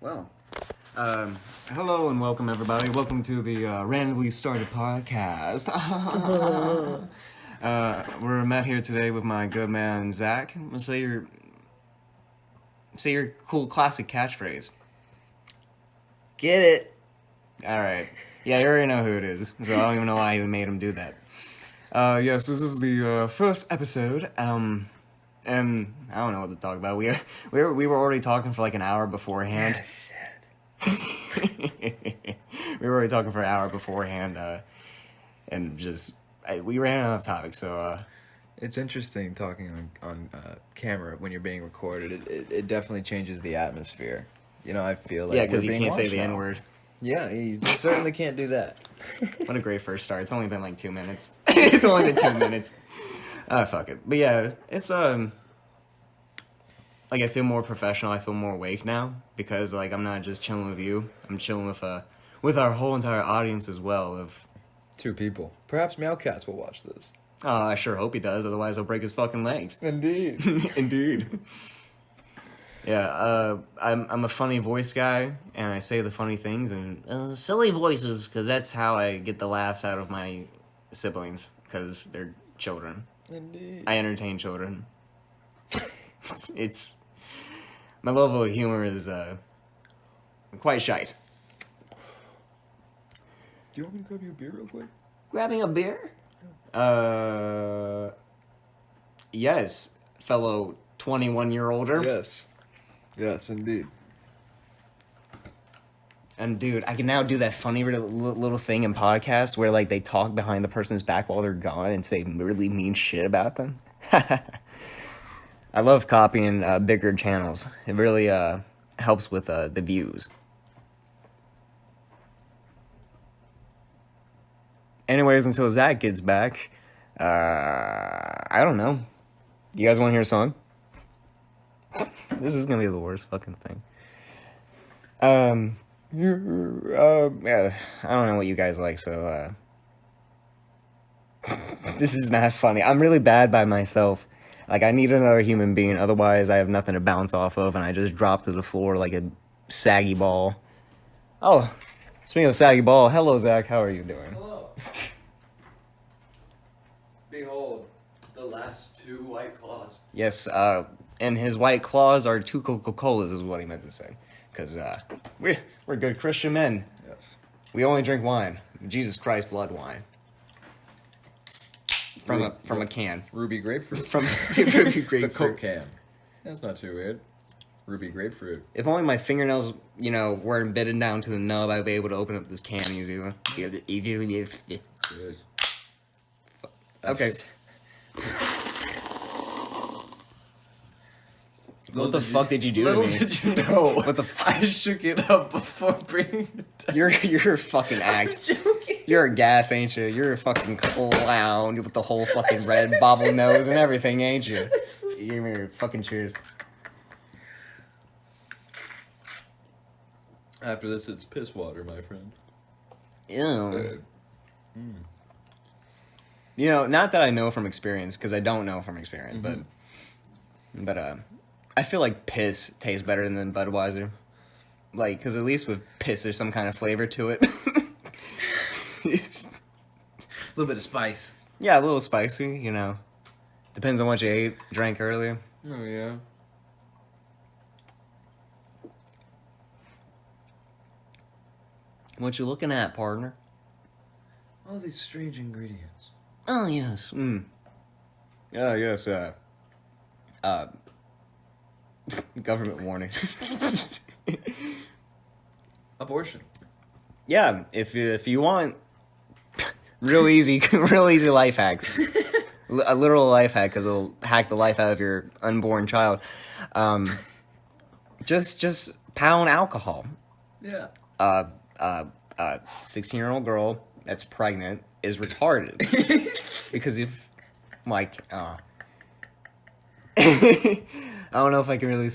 Well, hello and welcome everybody. Welcome to the randomly started podcast. We're met here today with my good man Zac. Say your cool classic catchphrase. Get it? All right. Yeah, you already know who it is, so I don't even know why you made him do that. Yes, this is the first episode. And I don't know what to talk about. We were already talking for like an hour beforehand. Shit. We were already talking for an hour beforehand, and we ran out of topics. So It's interesting talking on camera when you're being recorded. It definitely changes the atmosphere. You know, I feel like because you can't say the N-word. Yeah, you certainly can't do that. What a great first start. It's only been like 2 minutes. It's only been 2 minutes. Fuck it. But yeah, it's like I feel more professional. I feel more awake now because like I'm not just chilling with you. I'm chilling with our whole entire audience as well. Of 2 people. Perhaps Meowcats will watch this. Oh, I sure hope he does. Otherwise, he'll break his fucking legs. Indeed. Indeed. Yeah, I'm a funny voice guy, and I say the funny things and silly voices because that's how I get the laughs out of my siblings because they're children. Indeed. I entertain children. It's my level of humor is quite shite. Do you want me to grab you a beer real quick? Grabbing a beer? Yes, fellow 21-year-older. Yes, indeed. And dude, I can now do that funny little thing in podcasts where like they talk behind the person's back while they're gone and say really mean shit about them. I love copying bigger channels. It really helps with the views. Anyways, until Zac gets back, I don't know. You guys want to hear a song? This is gonna be the worst fucking thing. Yeah, I don't know what you guys like, so this is not funny. I'm really bad by myself. Like, I need another human being, otherwise I have nothing to bounce off of, and I just drop to the floor like a saggy ball. Oh, speaking of saggy ball, hello Zac, how are you doing? Hello. Behold, the last 2 White Claws. Yes, and his white claws are 2 Coca-Colas is what he meant to say. Because we're good Christian men. Yes. We only drink wine. Jesus Christ blood wine. From a can. Ruby grapefruit. From Ruby grapefruit. The Coke can. That's not too weird. Ruby grapefruit. If only my fingernails, weren't bitten down to the nub, I'd be able to open up this can easily. Cheers. Okay. What the fuck did you do to me? Little did you know. What the I shook it up before bringing it down. You're a fucking act. I'm joking. You're a gas, ain't you? You're a fucking clown with the whole fucking red bobble nose and everything, ain't you? Give me your fucking cheers. After this, it's piss water, my friend. Ew. Not that I know from experience, because I don't know from experience, but I feel like piss tastes better than Budweiser. Like, because at least with piss, there's some kind of flavor to it. A little bit of spice. Yeah, a little spicy, Depends on what you drank earlier. Oh, yeah. What you looking at, partner? All these strange ingredients. Oh, yes. Yeah, yes, government warning. Abortion. Yeah, if you want real easy life hack. A literal life hack, because it'll hack the life out of your unborn child. Just pound alcohol. Yeah. 16-year-old girl that's pregnant is retarded. Because if, I don't know if I can really,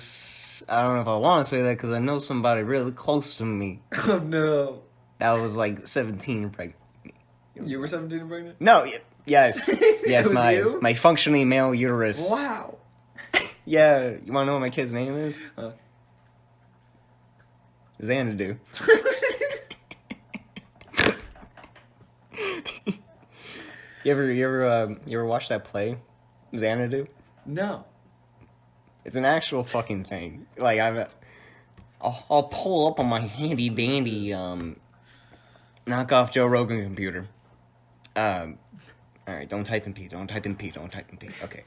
I don't know if I want to say that because I know somebody really close to me. Oh, no. That was 17 and pregnant. You were 17 and pregnant? No, yes. Yes, It was my functioning male uterus. Wow. Yeah, you want to know what my kid's name is? Xanadu. You ever watch that play, Xanadu? No. It's an actual fucking thing. Like I'll pull up on my handy dandy knockoff Joe Rogan computer. All right, don't type in P. Don't type in P. Don't type in P. Okay,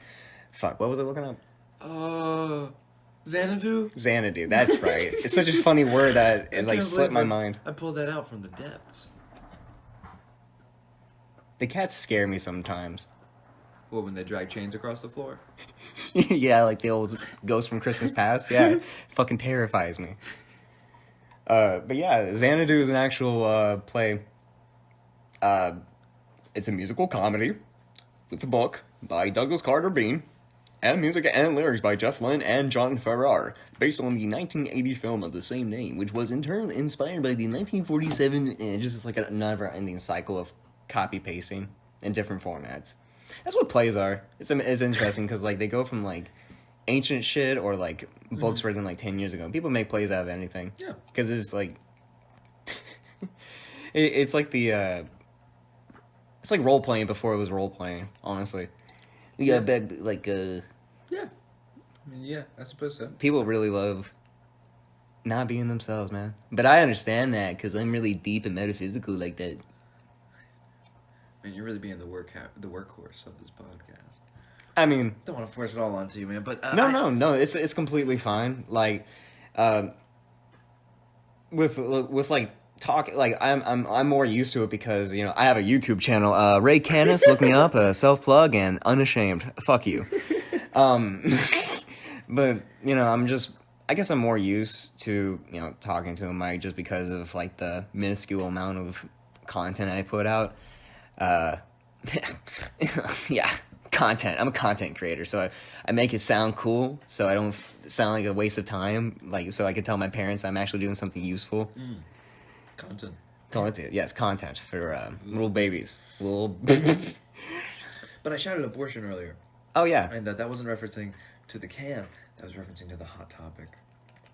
fuck. What was I looking up? Xanadu? Xanadu. That's right. It's such a funny word that it like slipped my mind. I pulled that out from the depths. The cats scare me sometimes. What, when they drag chains across the floor? Yeah, like the old ghost from Christmas Past. Yeah, fucking terrifies me. But yeah, Xanadu is an actual play. It's a musical comedy with a book by Douglas Carter Bean and music and lyrics by Jeff Lynne and John Farrar, based on the 1980 film of the same name, which was in turn inspired by the 1947, and just like a never-ending cycle of copy-pasting in different formats. That's what plays are. It's interesting because like they go from like ancient shit or like books written like 10 years ago. People make plays out of anything. Yeah. Because it's like it's like the it's like role playing before it was role playing. Honestly, yeah. But like Yeah. I mean, yeah, I suppose so. people really love not being themselves, man. But I understand that because I'm really deep and metaphysical like that. Man, you're really being the workhorse of this podcast. I mean, Don't want to force it all onto you, man. But no. It's completely fine. Like, with like talk, like I'm more used to it because you know I have a YouTube channel. Ray Canis, look me up. Self plug and unashamed. Fuck you. But you know I guess I'm more used to you know talking to him like just because of like the minuscule amount of content I put out. Yeah, content. I'm a content creator, so I make it sound cool, so I don't sound like a waste of time. Like, so I can tell my parents I'm actually doing something useful. Content. Content, yes, content for little babies. Little. But I shouted abortion earlier, Oh yeah. and that wasn't referencing to the can. That was referencing to the hot topic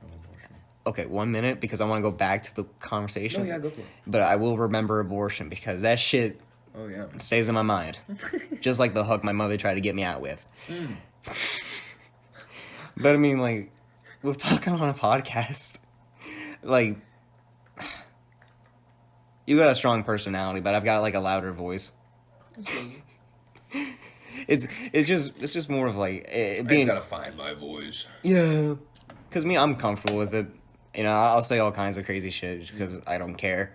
of abortion. Okay, 1 minute because I want to go back to the conversation. Oh yeah, go for it. But I will remember abortion because that shit Oh yeah. stays in my mind. Just like the hook my mother tried to get me out with. But I mean, like, we're talking on a podcast. Like, you got a strong personality, but I've got like a louder voice. It's just more of like I being. just gotta find my voice. Yeah, because me, I'm comfortable with it. You know, I'll say all kinds of crazy shit just because I don't care.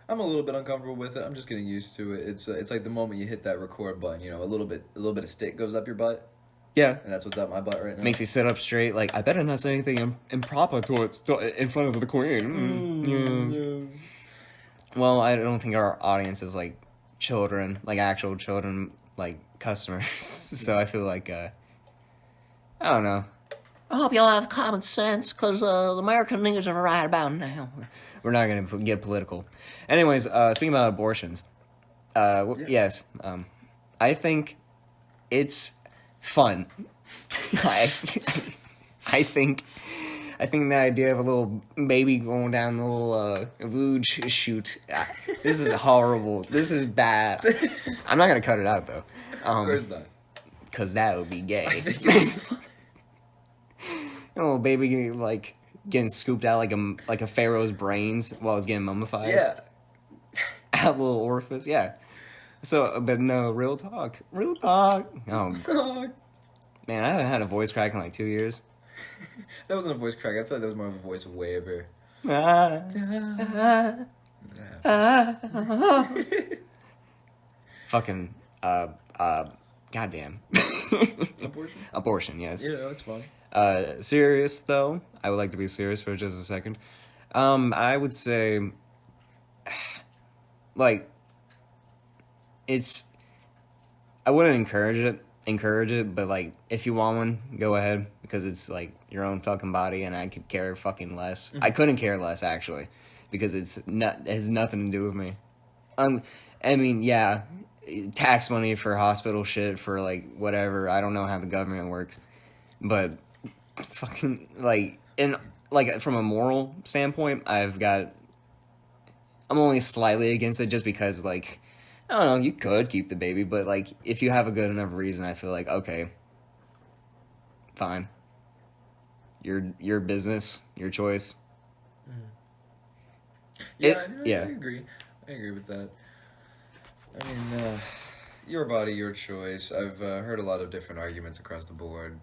I'm a little bit uncomfortable with it. I'm just getting used to it. It's like the moment you hit that record button, you know, a little bit of stick goes up your butt, Yeah. and that's what's up my butt right now. Makes you sit up straight. Like, I better not say anything improper in front of the queen. Yeah. Well, I don't think our audience is like children, like actual children, like customers. So I feel like, I don't know. I hope y'all have common sense, because the American niggas are right about now. We're not going to get political. Anyways, speaking about abortions, yes, I think it's fun. I think the idea of a little baby going down the little vooge chute, this is horrible. This is bad. I'm not going to cut it out, though. Of course not. Because that would be gay. A little baby, like, getting scooped out like a pharaoh's brains while it's getting mummified. Yeah. Out a little orifice, yeah. So, but no, real talk. Oh, man, I haven't had a voice crack in like 2 years. That wasn't a voice crack. I feel like that was more of a voice waver. Fucking, goddamn. Abortion? Abortion, yes. Yeah, it's fun. Serious though, I would like to be serious for just a second. I would say, like, I wouldn't encourage it, but like, if you want one, go ahead, because it's like your own fucking body, and I could care fucking less. I couldn't care less, actually, because it has nothing to do with me. I mean, yeah, tax money for hospital shit, for like whatever. I don't know how the government works, but fucking like, and like from a moral standpoint, I'm only slightly against it just because like I don't know, you could keep the baby, but like if you have a good enough reason, I feel like okay, fine. Your business, your choice. Yeah, I agree. I agree with that. I mean, your body, your choice. I've heard a lot of different arguments across the board.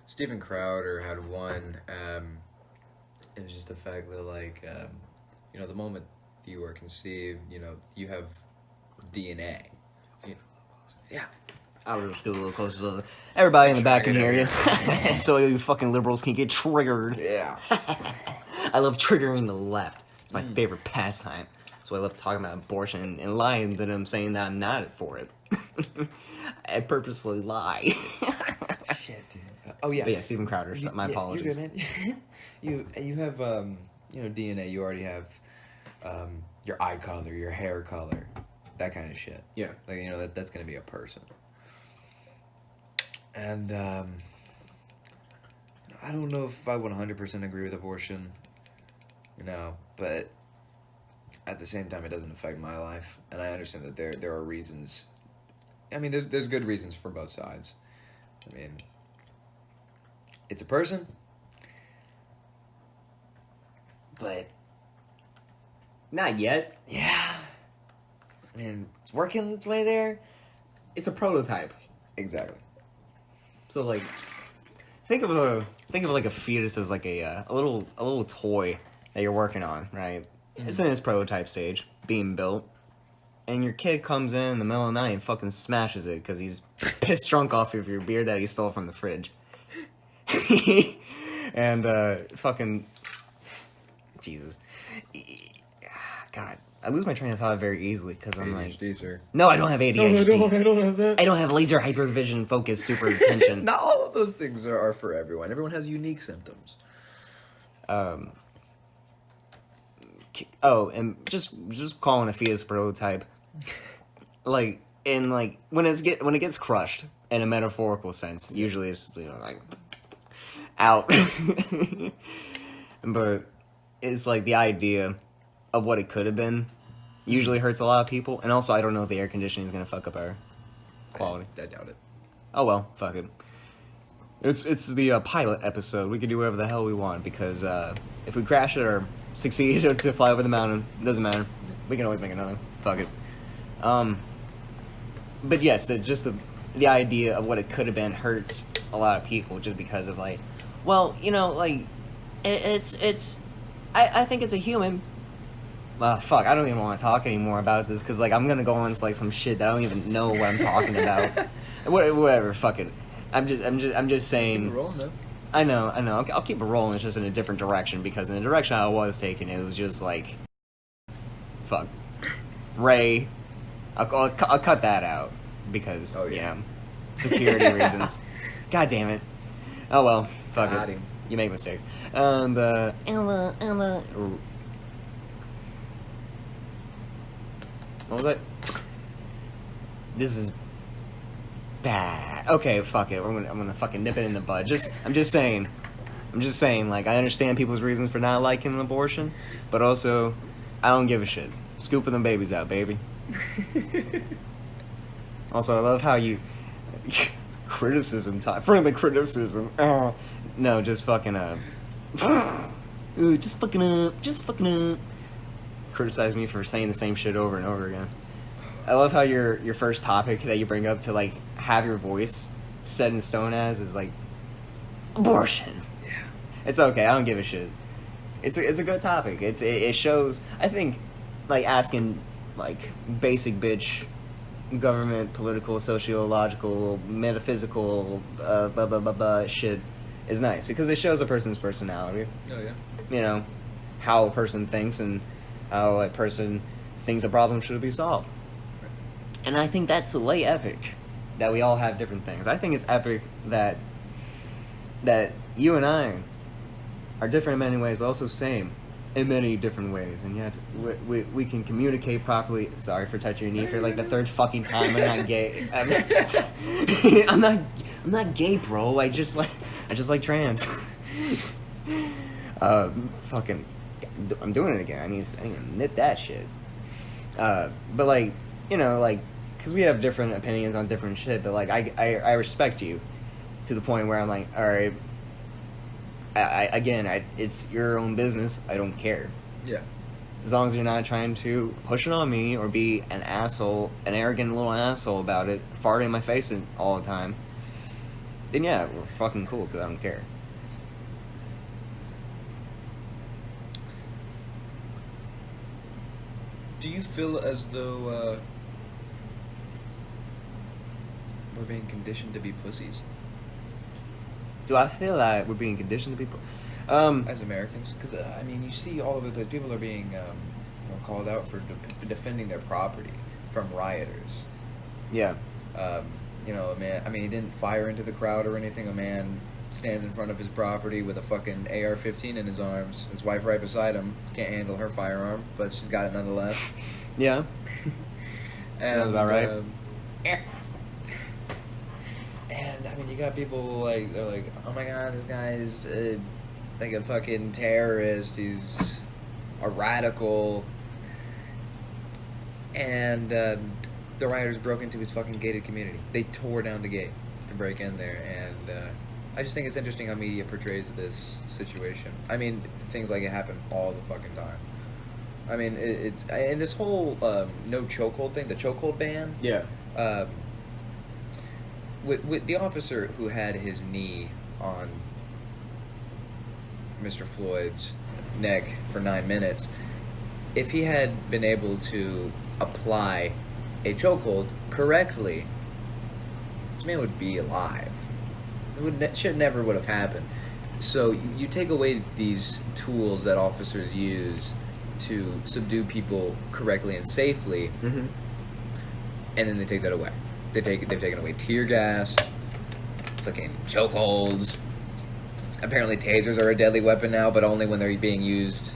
Steven Crowder had one. It was just the fact that, like, the moment you are conceived, you have DNA. So, yeah. I was just go a little closer so everybody in the back can hear you. So you fucking liberals can get triggered. Yeah. I love triggering the left. It's my favorite pastime. That's why I love talking about abortion and lying to them, saying that I'm not for it. I purposely lie. Shit, dude. Oh yeah. But yeah, Steven Crowder. My apologies. You're good, man. you have DNA. You already have your eye color, your hair color, that kind of shit. Yeah. Like that's gonna be a person. And I don't know if I 100% agree with abortion, but at the same time, it doesn't affect my life, and I understand that there are reasons. I mean, there's good reasons for both sides. I mean, it's a person, but not yet. Yeah. I mean, it's working its way there. It's a prototype. Exactly. So like, think of like a fetus as like a little toy that you're working on, right? Mm-hmm. It's in its prototype stage, being built, and your kid comes in the middle of the night and fucking smashes it because he's pissed drunk off of your beer that he stole from the fridge. And fucking Jesus, God. I lose my train of thought very easily because I'm ADHD, like, sir. No, I don't have ADHD. No, I don't have that. I don't have laser hypervision, focus, super attention. Not all of those things are for everyone. Everyone has unique symptoms. And just calling a fetus prototype, like when it gets crushed in a metaphorical sense, usually it's like out, but it's like the idea of what it could have been usually hurts a lot of people, and also I don't know if the air conditioning is gonna fuck up our quality. I doubt it. Oh well, fuck it. It's the pilot episode. We can do whatever the hell we want because if we crash it or succeed to fly over the mountain, it doesn't matter. We can always make another. Fuck it. But yes, the idea of what it could have been hurts a lot of people just because of like, well, like it's. I think it's a human. Fuck, I don't even want to talk anymore about this because like I'm gonna go on like some shit that I don't even know what I'm talking about. Whatever, fuck it. I'm just saying. Keep it rolling, though. I know. I'll keep it rolling. It's just in a different direction because in the direction I was taking, it was just like, fuck, Ray. I'll cut that out because security reasons. God damn it. Oh well, fuck it. You make mistakes. And what was that? This is bad. Okay, fuck it. I'm gonna fucking nip it in the bud. I'm just saying, like, I understand people's reasons for not liking an abortion, but also, I don't give a shit. Scooping them babies out, baby. Also, I love how you... criticism time. Friendly criticism. No, just fucking, just fucking up. Criticize me for saying the same shit over and over again. I love how your first topic that you bring up to like have your voice set in stone as is like abortion. Yeah, it's okay. I don't give a shit. It's a good topic. It shows. I think like asking like basic bitch government, political, sociological, metaphysical, blah blah blah blah shit is nice because it shows a person's personality. Oh yeah. How a person thinks and how a person thinks a problem should be solved. And I think that's lay epic, that we all have different things. I think it's epic that you and I are different in many ways, but also same in many different ways, and yet we can communicate properly. Sorry for touching your knee for like the third fucking time. I'm not gay. I'm not gay, bro. I just like trans. Fucking, I'm doing it again. I need to admit that shit. But like, you know, like, because we have different opinions on different shit, but like, I respect you to the point where I'm like, all right, it's your own business. I don't care. Yeah. As long as you're not trying to push it on me or be an asshole, an arrogant little asshole about it, farting in my face all the time, then yeah, we're fucking cool because I don't care. Do you feel as though we're being conditioned to be pussies Do I feel like we're being conditioned to be as Americans? Because I mean, you see all over the place, people are being called out for defending their property from rioters. Yeah. You know, a man. I mean, he didn't fire into the crowd or anything. A man stands in front of his property with a fucking AR-15 in his arms. His wife right beside him can't handle her firearm, but she's got it nonetheless. Yeah. And, Sounds about right. And I mean, you got people like, they're like, oh my god, this guy is like a fucking terrorist. He's a radical. And the rioters broke into his fucking gated community. They tore down the gate to break in there, and I just think it's interesting how media portrays this situation. I mean, things like it happen all the fucking time. I mean, it's and this whole no chokehold thing, the chokehold ban. Yeah. With the officer who had his knee on Mr. Floyd's neck for 9 minutes, if he had been able to apply a chokehold correctly, this man would be alive. Shit never would have happened. So you take away these tools that officers use to subdue people correctly and safely, Mm-hmm. and then they take that away. They've taken away tear gas, fucking chokeholds. Apparently tasers are a deadly weapon now, but only when they're being used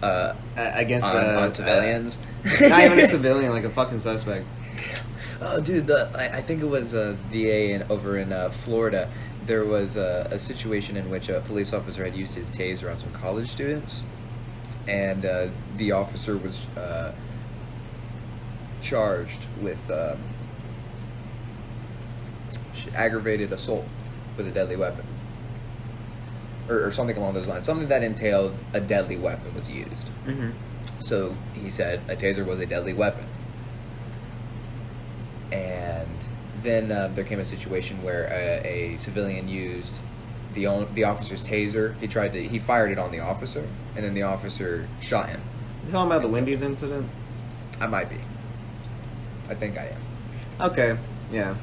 against on civilians. Not even a civilian, like a fucking suspect. Oh, dude, I think it was a DA over in Florida. There was a situation in which a police officer had used his taser on some college students, and the officer was charged with aggravated assault with a deadly weapon. Or something along those lines. Something that entailed a deadly weapon was used. Mm-hmm. So he said a taser was a deadly weapon. And then there came a situation where a civilian used the officer's taser. He fired it on the officer, and then the officer shot him. You talking about the Wendy's incident? I might be. I think I am. Okay, yeah.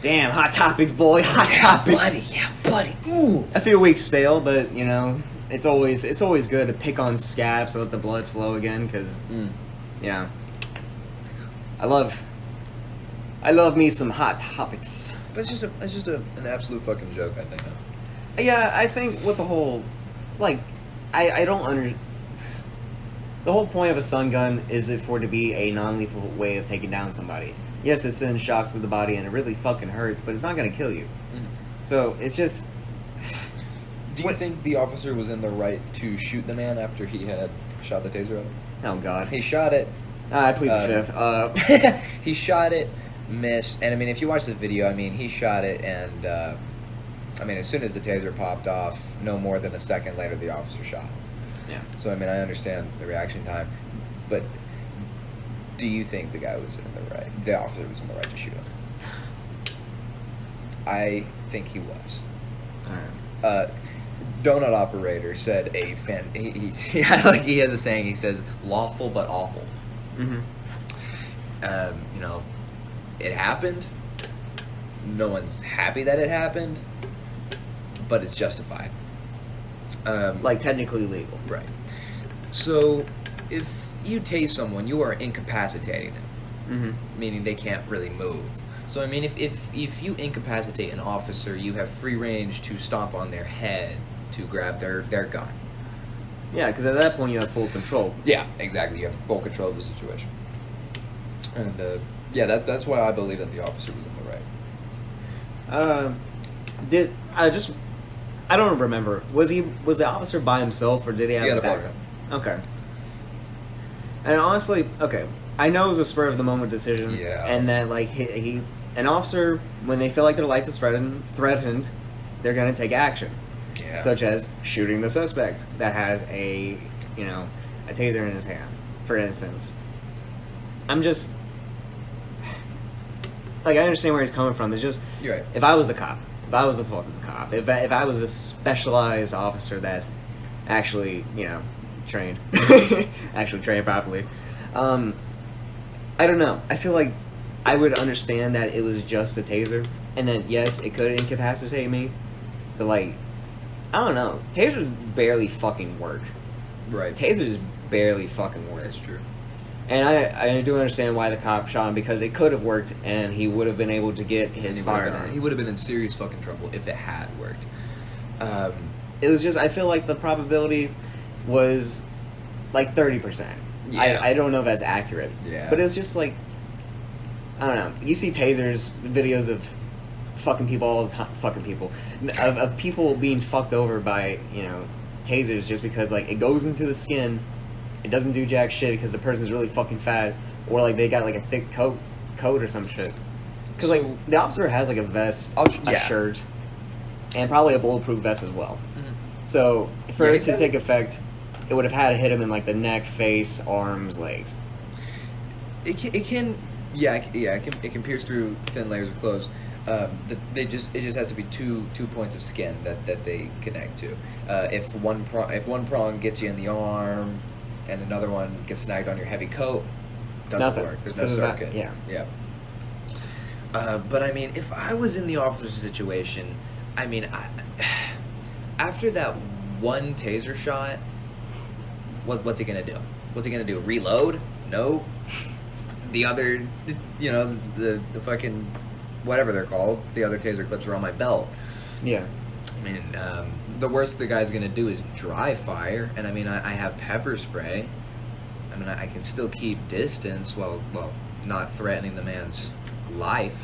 Damn, hot topics, boy, hot topics. Yeah, buddy. Ooh. I feel weak stale, but you know, it's always good to pick on scabs to let the blood flow again, because yeah, I love me some hot topics. But it's just an absolute fucking joke, I think. Yeah, I think with the whole, like, I don't the whole point of a stun gun is it for it to be a non-lethal way of taking down somebody. Yes, it sends shocks through the body and it really fucking hurts, but it's not gonna kill you. Mm-hmm. So it's just. Do you think the officer was in the right to shoot the man after he had shot the taser at him? Oh God. He shot it. I plead the fifth. He shot it, missed, and I mean, if you watch the video, I mean, he shot it, and I mean, as soon as the taser popped off, no more than a second later, the officer shot. Yeah. So I mean, I understand the reaction time, but do you think the guy was in the right? The officer was in the right to shoot him? I think he was. All right. Donut operator said he has a saying. He says, "Lawful but awful." Mm-hmm. You know, it happened. No one's happy that it happened, but it's justified. Like technically legal. Right. So, if you tase someone, you are incapacitating them, meaning they can't really move. So, I mean, if you incapacitate an officer, you have free range to stomp on their head to grab their gun. Yeah, because at that point you have full control. Yeah, exactly. You have full control of the situation. And yeah, that's why I believe that the officer was in the right. Did I don't remember. Was the officer by himself or did he have He had a a backup. Okay. And honestly, okay, I know it was a spur of the moment decision. Yeah. And that like he an officer, when they feel like their life is threatened, they're gonna take action. Yeah. Such as shooting the suspect that has a taser in his hand, for instance. I'm just like, I understand where he's coming from. It's just, You're right. if I was the cop, if I was the fucking cop, if I was a specialized officer that actually, trained, actually trained properly, I don't know. I feel like I would understand that it was just a taser, and then yes, it could incapacitate me, but like, I don't know. Tasers barely fucking work. Right. Tasers barely fucking work. That's true. And I do understand why the cop shot him, because it could have worked and he would have been able to get his firearm. He would have been in serious fucking trouble if it had worked. It was just, I feel like the probability was like 30%. Yeah. I don't know if that's accurate. Yeah. But it was just like, I don't know. You see tasers, videos of fucking people all the time. Fucking people. Of people being fucked over by, tasers just because, like, it goes into the skin. It doesn't do jack shit because the person's really fucking fat, or like they got like a thick coat or some shit. Because So- like the officer has like a vest, a Yeah. shirt, and probably a bulletproof vest as well. Mhm. So for Yeah, it he to said- take effect, it would have had to hit him in like the neck, face, arms, legs. It can it can pierce through thin layers of clothes. It just has to be two points of skin that they connect to. If one prong gets you in the arm, and another one gets snagged on your heavy coat, doesn't Nothing. work. There's no 'Cause it's not- circuit. yeah. But I mean, if I was in the officer's situation, I mean, after that one taser shot, what's he gonna do? What's he gonna do? Reload? No. The other, the fucking whatever they're called, the other taser clips are on my belt. Yeah. I mean, the worst the guy's gonna do is dry fire, and I mean, I have pepper spray. I mean, I can still keep distance while not threatening the man's life.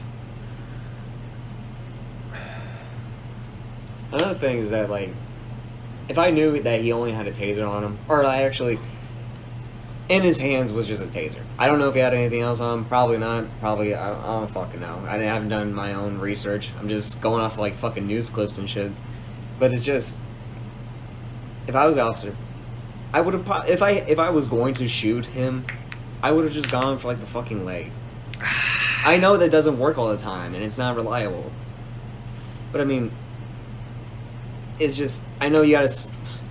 Another thing is that like, if I knew that he only had a taser on him, or I actually, in his hands was just a taser. I don't know if he had anything else on him. Probably not. Probably, I don't fucking know. I haven't done my own research. I'm just going off of, like, fucking news clips and shit. But it's just, if I was the officer, I would have, if I was going to shoot him, I would have just gone for like the fucking leg. I know that doesn't work all the time and it's not reliable. But I mean, it's just, I know you gotta,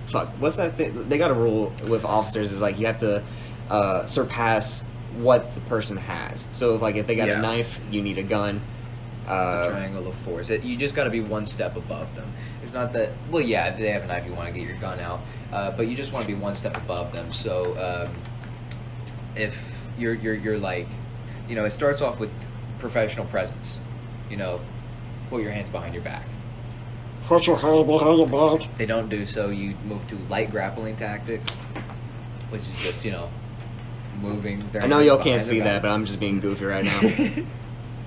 fuck, what's that thing? They got a rule with officers is like you have to surpass what the person has. So if they got Yeah. a knife, you need a gun. The triangle of force. You just got to be one step above them. It's not that. Well, yeah, if they have a knife, you want to get your gun out, but you just want to be one step above them. So if you're like, it starts off with professional presence. Put your hands behind your back. Put your hand behind your back. If they don't do so, you move to light grappling tactics, which is just moving. Their I know hands y'all behind can't see their that, back. but I'm just being goofy right now.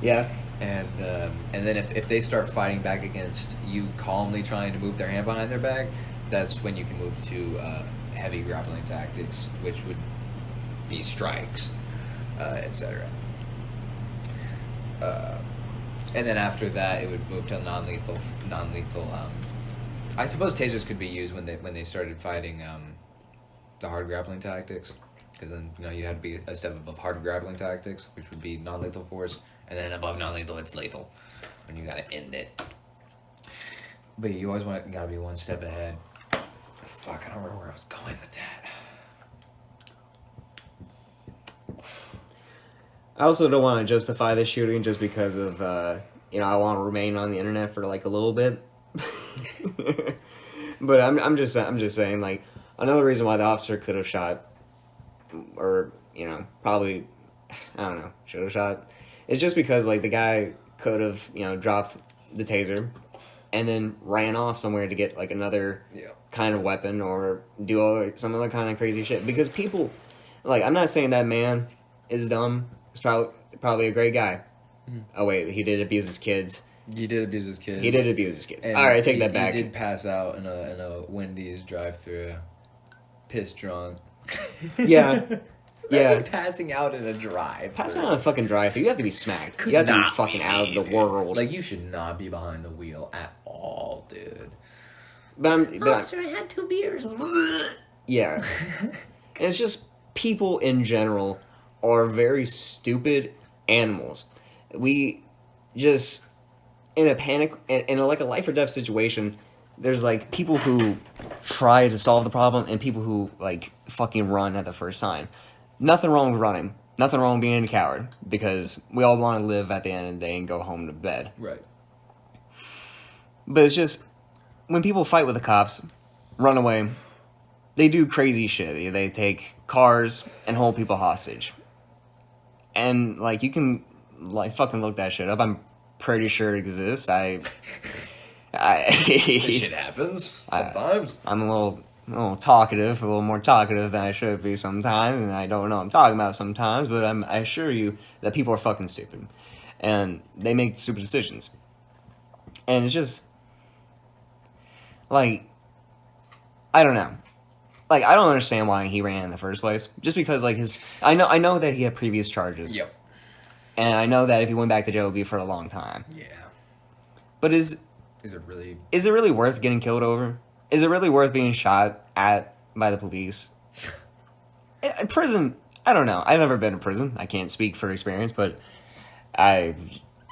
Yeah. And then if they start fighting back against you calmly trying to move their hand behind their back, that's when you can move to heavy grappling tactics, which would be strikes, etc. And then after that, it would move to non-lethal. I suppose tasers could be used when they started fighting the hard grappling tactics, because then you had to be a step above hard grappling tactics, which would be non-lethal force. And then above non-lethal, it's lethal, and you gotta end it. But you always gotta be one step ahead. Fuck, I don't remember where I was going with that. I also don't want to justify this shooting just because of I want to remain on the internet for like a little bit. But I'm just saying, like, another reason why the officer could have shot, or probably, I don't know, should have shot. It's just because, like, the guy could have, dropped the taser, and then ran off somewhere to get like another kind of weapon or do some other kind of crazy shit. Because people, like, I'm not saying that man is dumb. He's probably a great guy. Oh wait, he did abuse his kids. He did abuse his kids. He did abuse his kids. And all right, I take that back. He did pass out in a Wendy's drive-thru, piss drunk. Yeah. Yeah. Passing out in a drive. Passing out in a fucking drive-thru, you have to be smacked. You have to be fucking out of the world. Like, you should not be behind the wheel at all, dude. Officer, I had 2 beers. Yeah. It's just people in general are very stupid animals. We just, in a panic, in a life or death situation, there's like people who try to solve the problem and people who like fucking run at the first sign. Nothing wrong with running. Nothing wrong with being a coward, because we all want to live at the end of the day and go home to bed. Right. But it's just, when people fight with the cops, run away, they do crazy shit. They take cars and hold people hostage. And, like, you can, like, fucking look that shit up. I'm pretty sure it exists. This shit happens sometimes. I'm a little talkative, a little more talkative than I should be sometimes, and I don't know what I'm talking about sometimes, but I assure you that people are fucking stupid. And they make stupid decisions. And it's just, like, I don't know. Like, I don't understand why he ran in the first place. Just because, like, I know that he had previous charges. Yep. And I know that if he went back to jail, it would be for a long time. Yeah. But is it really worth getting killed over? Is it really worth being shot at by the police? In prison, I don't know. I've never been in prison. I can't speak for experience, but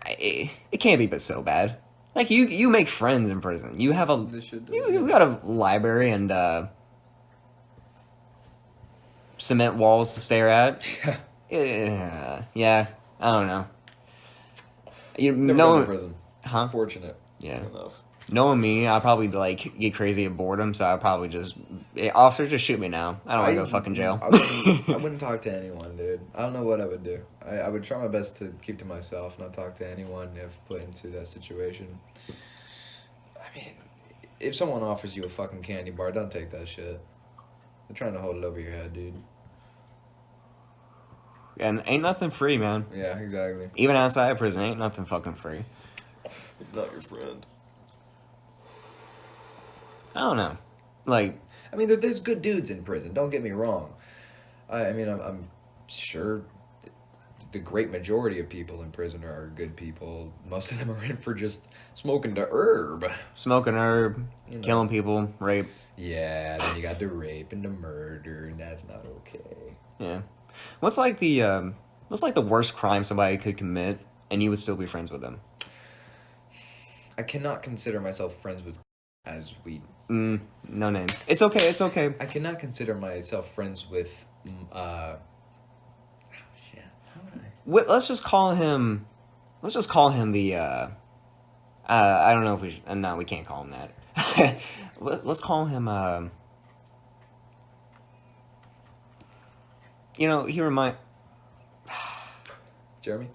it can't be but so bad. Like, you make friends in prison. You have you got a library and cement walls to stare at. Yeah. I don't know. Never been to prison. Huh? Fortunate. Yeah. Enough. Knowing me, I'll probably like get crazy at boredom, so I'll probably just officer, just shoot me now. I don't want to go to fucking jail. I wouldn't talk to anyone, dude. I don't know what I would do. I would try my best to keep to myself, not talk to anyone if put into that situation. I mean, if someone offers you a fucking candy bar, don't take that shit. They're trying to hold it over your head, dude. And ain't nothing free, man. Yeah, exactly. Even outside of prison, ain't nothing fucking free. He's not your friend. I don't know. Like, I mean, there's good dudes in prison. Don't get me wrong. I mean, I'm sure the great majority of people in prison are good people. Most of them are in for just smoking the herb. Smoking herb, killing people, rape. Yeah, then you got the rape and the murder, and that's not okay. Yeah. What's like the worst crime somebody could commit, and you would still be friends with them? I cannot consider myself friends with as we. No name. It's okay. It's okay. I cannot consider myself friends with. Shit. How would I? Let's just call him. Let's just call him the. I don't know if we. No, we can't call him that. Let's call him. You know, he remind. Jeremy.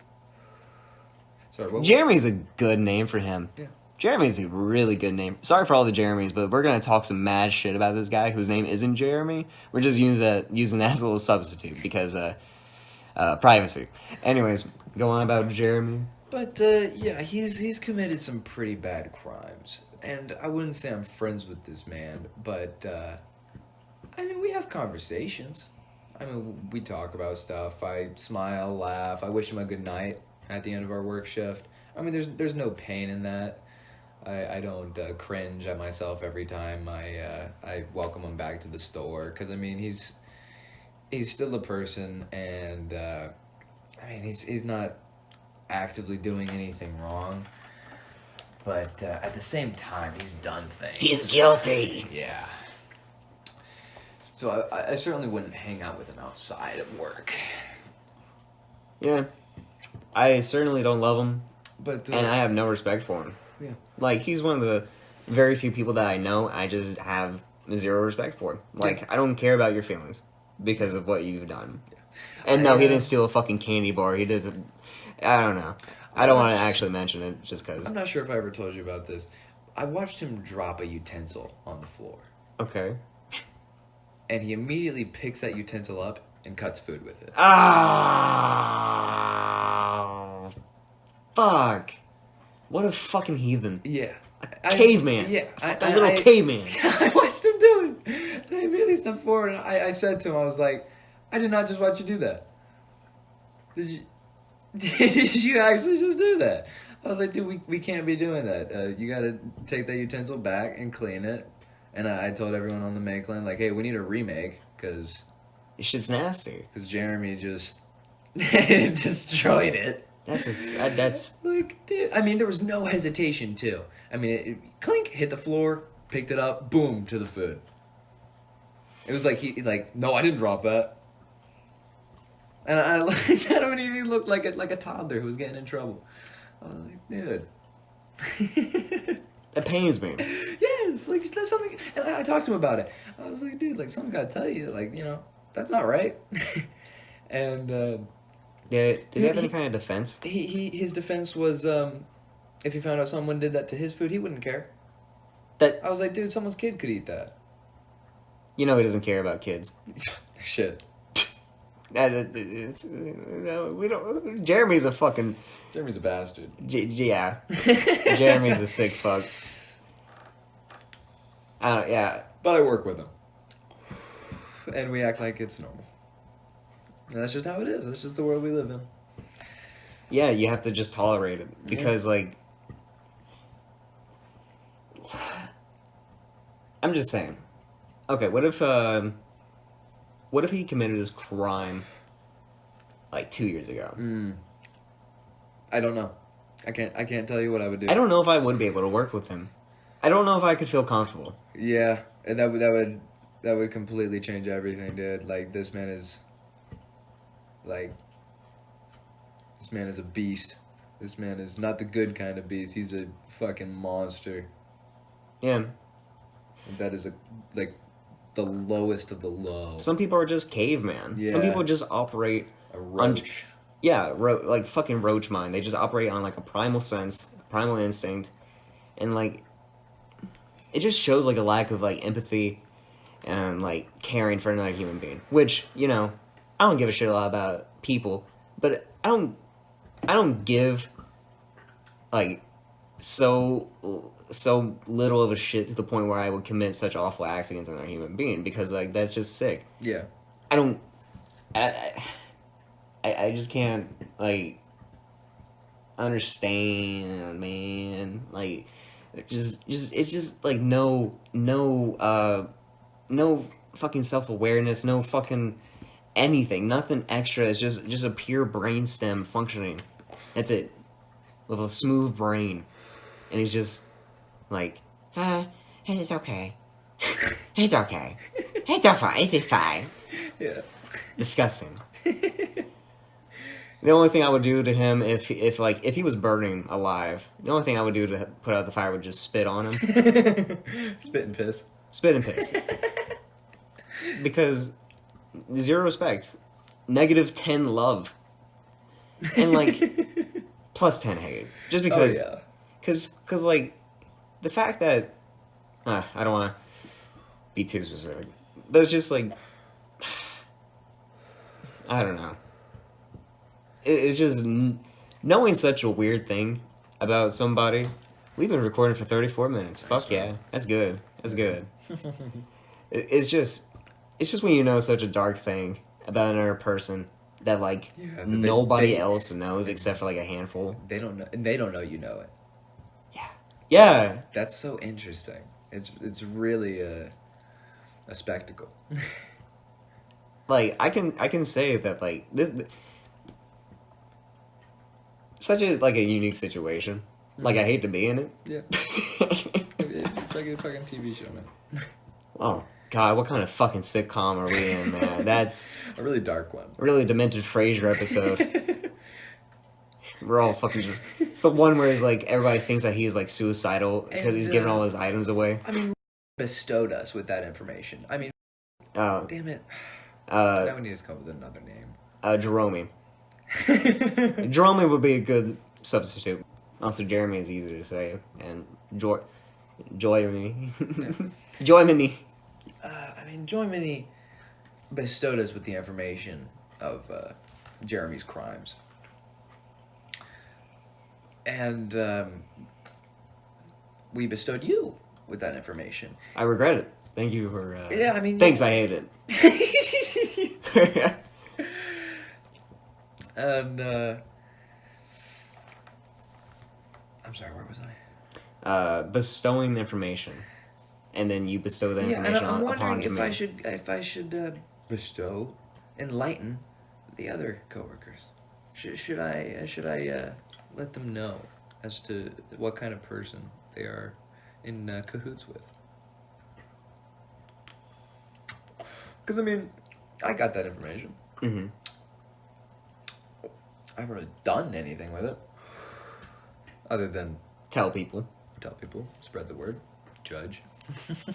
Sorry. What Jeremy's a good name for him. Yeah. Jeremy's a really good name. Sorry for all the Jeremys, but we're gonna talk some mad shit about this guy whose name isn't Jeremy. We're just using that as a little substitute because privacy. Anyways, go on about Jeremy. But yeah, he's committed some pretty bad crimes, and I wouldn't say I'm friends with this man, but I mean, we have conversations. I mean, we talk about stuff. I smile, laugh. I wish him a good night at the end of our work shift. I mean, there's no pain in that. I don't cringe at myself every time I welcome him back to the store, because I mean he's still a person, and I mean he's not actively doing anything wrong, but at the same time he's done things. He's guilty. Yeah. So I certainly wouldn't hang out with him outside of work. Yeah, I certainly don't love him, but and I have no respect for him. Yeah. Like, he's one of the very few people that I know I just have zero respect for. Like, I don't care about your feelings because of what you've done. Yeah. And no, he didn't steal a fucking candy bar. He doesn't. I don't know. I don't want to actually mention it just because. I'm not sure if I ever told you about this. I watched him drop a utensil on the floor. Okay. And he immediately picks that utensil up and cuts food with it. Ah, fuck. What a fucking heathen. Yeah. Caveman. Yeah. A little caveman. I watched him do it. And I immediately stepped forward and I said to him, I was like, I did not just watch you do that. Did you actually just do that? I was like, dude, we can't be doing that. You gotta take that utensil back and clean it. And I told everyone on the make line, like, hey, we need a remake, because This shit's nasty. Jeremy just destroyed it. That's Like, dude, I mean, there was no hesitation, too. I mean, clink, hit the floor, picked it up, boom, to the food. It was like, no, I didn't drop that. And I looked at him and he looked like a toddler who was getting in trouble. I was like, dude. It pains me. Yes, like, that's something. And I talked to him about it. I was like, dude, like, someone gotta tell you, like, that's not right. And, Did he have any kind of defense? his defense was, if he found out someone did that to his food, he wouldn't care. That I was like, dude, someone's kid could eat that. he doesn't care about kids. Shit. No, we don't. Jeremy's a fucking. Jeremy's a bastard. Yeah. Jeremy's a sick fuck. Yeah. But I work with him. And we act like it's normal. And that's just how it is. That's just the world we live in. Yeah, you have to just tolerate it. Because, like. I'm just saying. Okay, what if he committed this crime like 2 years ago? I don't know. I can't tell you what I would do. I don't know if I would be able to work with him. I don't know if I could feel comfortable. Yeah, and that would completely change everything, dude. Like, this man is a beast. This man is not the good kind of beast. He's a fucking monster. Yeah. That is the lowest of the low. Some people are just caveman. Yeah. Some people just operate A roach. like fucking roach mind. They just operate on like a primal sense, primal instinct, and like it just shows like a lack of like empathy and like caring for another human being. Which I don't give a shit a lot about people, but I don't give like so little of a shit to the point where I would commit such awful acts against another human being, because like that's just sick. Yeah. I just can't like understand, man. Like it's just like no fucking self-awareness, no fucking anything, nothing extra. It's just a pure brain stem functioning. That's it. With a smooth brain. And he's just like, it's okay. It's okay. It's all fine. It's fine. Yeah. Disgusting. The only thing I would do to him if he was burning alive, the only thing I would do to put out the fire would just spit on him. Spit and piss. Spit and piss. Because zero respect. -10 love. And like +10 hate. Just because cause like the fact that I don't want to be too specific, but it's just like I don't know. It's just knowing such a weird thing about somebody. We've been recording for 34 minutes. Fuck yeah, that's good. That's good. It's just when you know such a dark thing about another person that like nobody else knows except for like a handful. They don't know, and they don't know you know it. Yeah. That's so interesting. It's really a spectacle. Like I can say that like this such a like a unique situation. Like I hate to be in it. Yeah. It's like a fucking TV show, man. Oh God, what kind of fucking sitcom are we in, man? That's a really dark one. A really demented Frasier episode. We're all fucking just... It's the one where it's like everybody thinks that he's like suicidal because he's giving all his items away. I mean, bestowed us with that information. I mean, damn it. Now we need to come up with another name. Jerome. Jerome would be a good substitute. Also, Jeremy is easier to say, and Joy-Mini. Joy-Mini. I mean, Joy Mini bestowed us with the information of Jeremy's crimes. And we bestowed you with that information. I regret it. Thank you for... Yeah, I mean... Thanks, I hate it. And, I'm sorry, where was I? Bestowing information. And then you bestow the information and I'm upon wondering me. if I should bestow, enlighten the other coworkers. Should I let them know as to what kind of person they are in cahoots with? Because I mean, I got that information. Mm-hmm. I haven't really done anything with it, other than Tell people. spread the word, judge.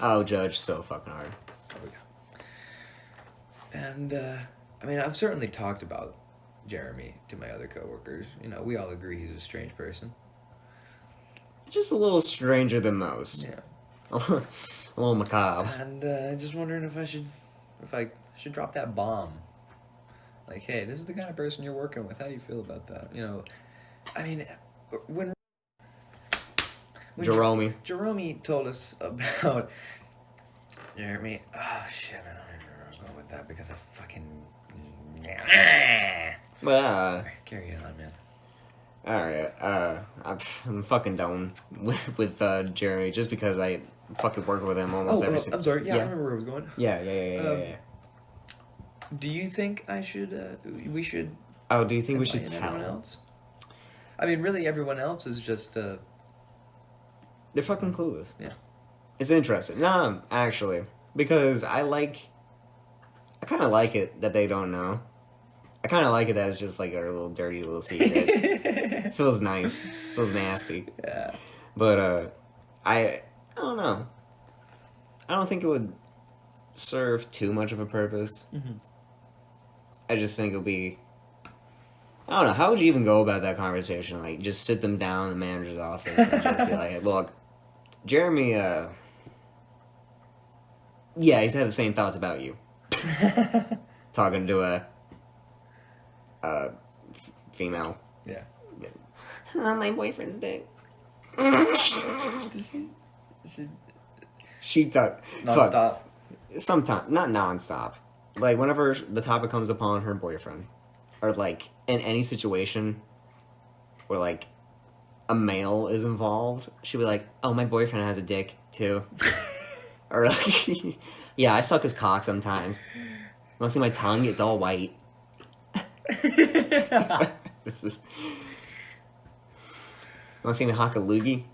Oh, judge so fucking hard. Oh yeah. And I mean, I've certainly talked about Jeremy to my other coworkers. You know, we all agree he's a strange person. Just a little stranger than most. Yeah. A little macabre. And just wondering if I should drop that bomb. Like, hey, this is the kind of person you're working with. How do you feel about that? You know, I mean, when Jerome told us about Jeremy. Oh shit, I don't even know where I was going with that because I fucking. Well, Sorry, carry it on, man. alright, I'm fucking done with Jeremy just because I fucking work with him almost every single... I'm sorry. Yeah, I remember where I was going. Yeah. Do you think we should... Oh, do you think we should enlighten tell? everyone else? I mean, really, everyone else is just... They're fucking clueless. Yeah. It's interesting. No, actually. Because I kind of like it that they don't know. I kind of like it that it's just like a little dirty little secret. Feels nice. Feels nasty. Yeah. But, I don't know. I don't think it would serve too much of a purpose. Mm-hmm. I just think it'll be... I don't know. How would you even go about that conversation? Like, just sit them down in the manager's office and just be like, hey, look, Jeremy, yeah, he's had the same thoughts about you. Talking to a female. Yeah. My boyfriend's dick. She talk Non-stop. Sometimes, not non-stop. Like, whenever the topic comes upon her boyfriend, or, like, in any situation where, like, a male is involved, she'll be like, oh, my boyfriend has a dick, too. Or, like, yeah, I suck his cock sometimes. Wanna see my tongue? It's all white. This is... Wanna see me hock a loogie?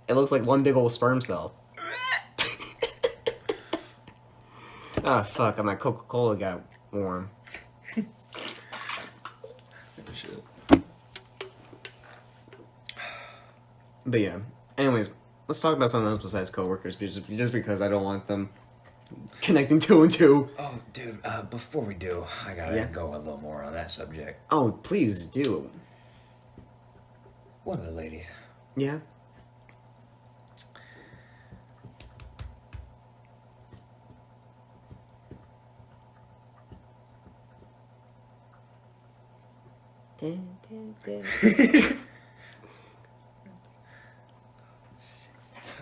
It looks like one big old sperm cell. Oh, fuck, my Coca-Cola got warm. But yeah, anyways, let's talk about something else besides coworkers, just because I don't want them connecting two and two. Oh, dude, before we do, I gotta go a little more on that subject. Oh, please do. One of the ladies. Yeah?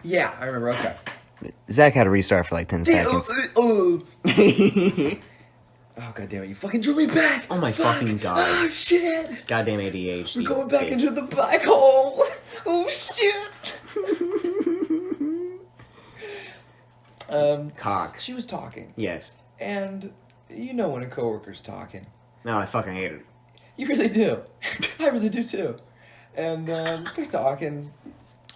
Yeah, I remember. Okay. Zac had to restart for like 10 seconds. Oh, god damn it! You fucking drew me back. Oh my fucking god! Oh shit! Goddamn ADHD. We're going back into the black hole. Oh shit! Cock. She was talking, Yes. and you know when a coworker's talking. No, I fucking hate it. You really do. I really do too. And they're talking,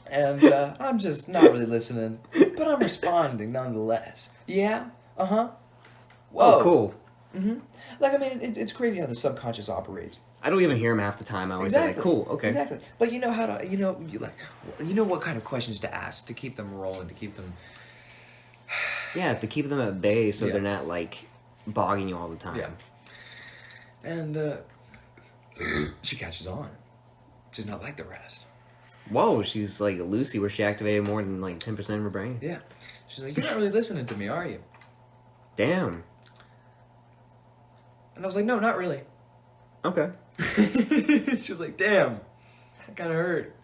and I'm just not really listening, but I'm responding nonetheless. Yeah? Uh-huh. Whoa. Oh, cool. Mm-hmm. Like, I mean, it's crazy how the subconscious operates. I don't even hear him half the time. I always say, like, cool, okay. Exactly. But you know how to, you know what kind of questions to ask to keep them rolling, to keep them... Yeah, to keep them at bay so Yeah. they're not, like, bogging you all the time. Yeah. And, she catches on. She's not like the rest. Whoa, she's like Lucy, where she activated more than like 10% of her brain. Yeah. She's like, you're not really listening to me, are you? Damn. And I was like, no, not really. Okay. She was like, damn, that kind of hurt.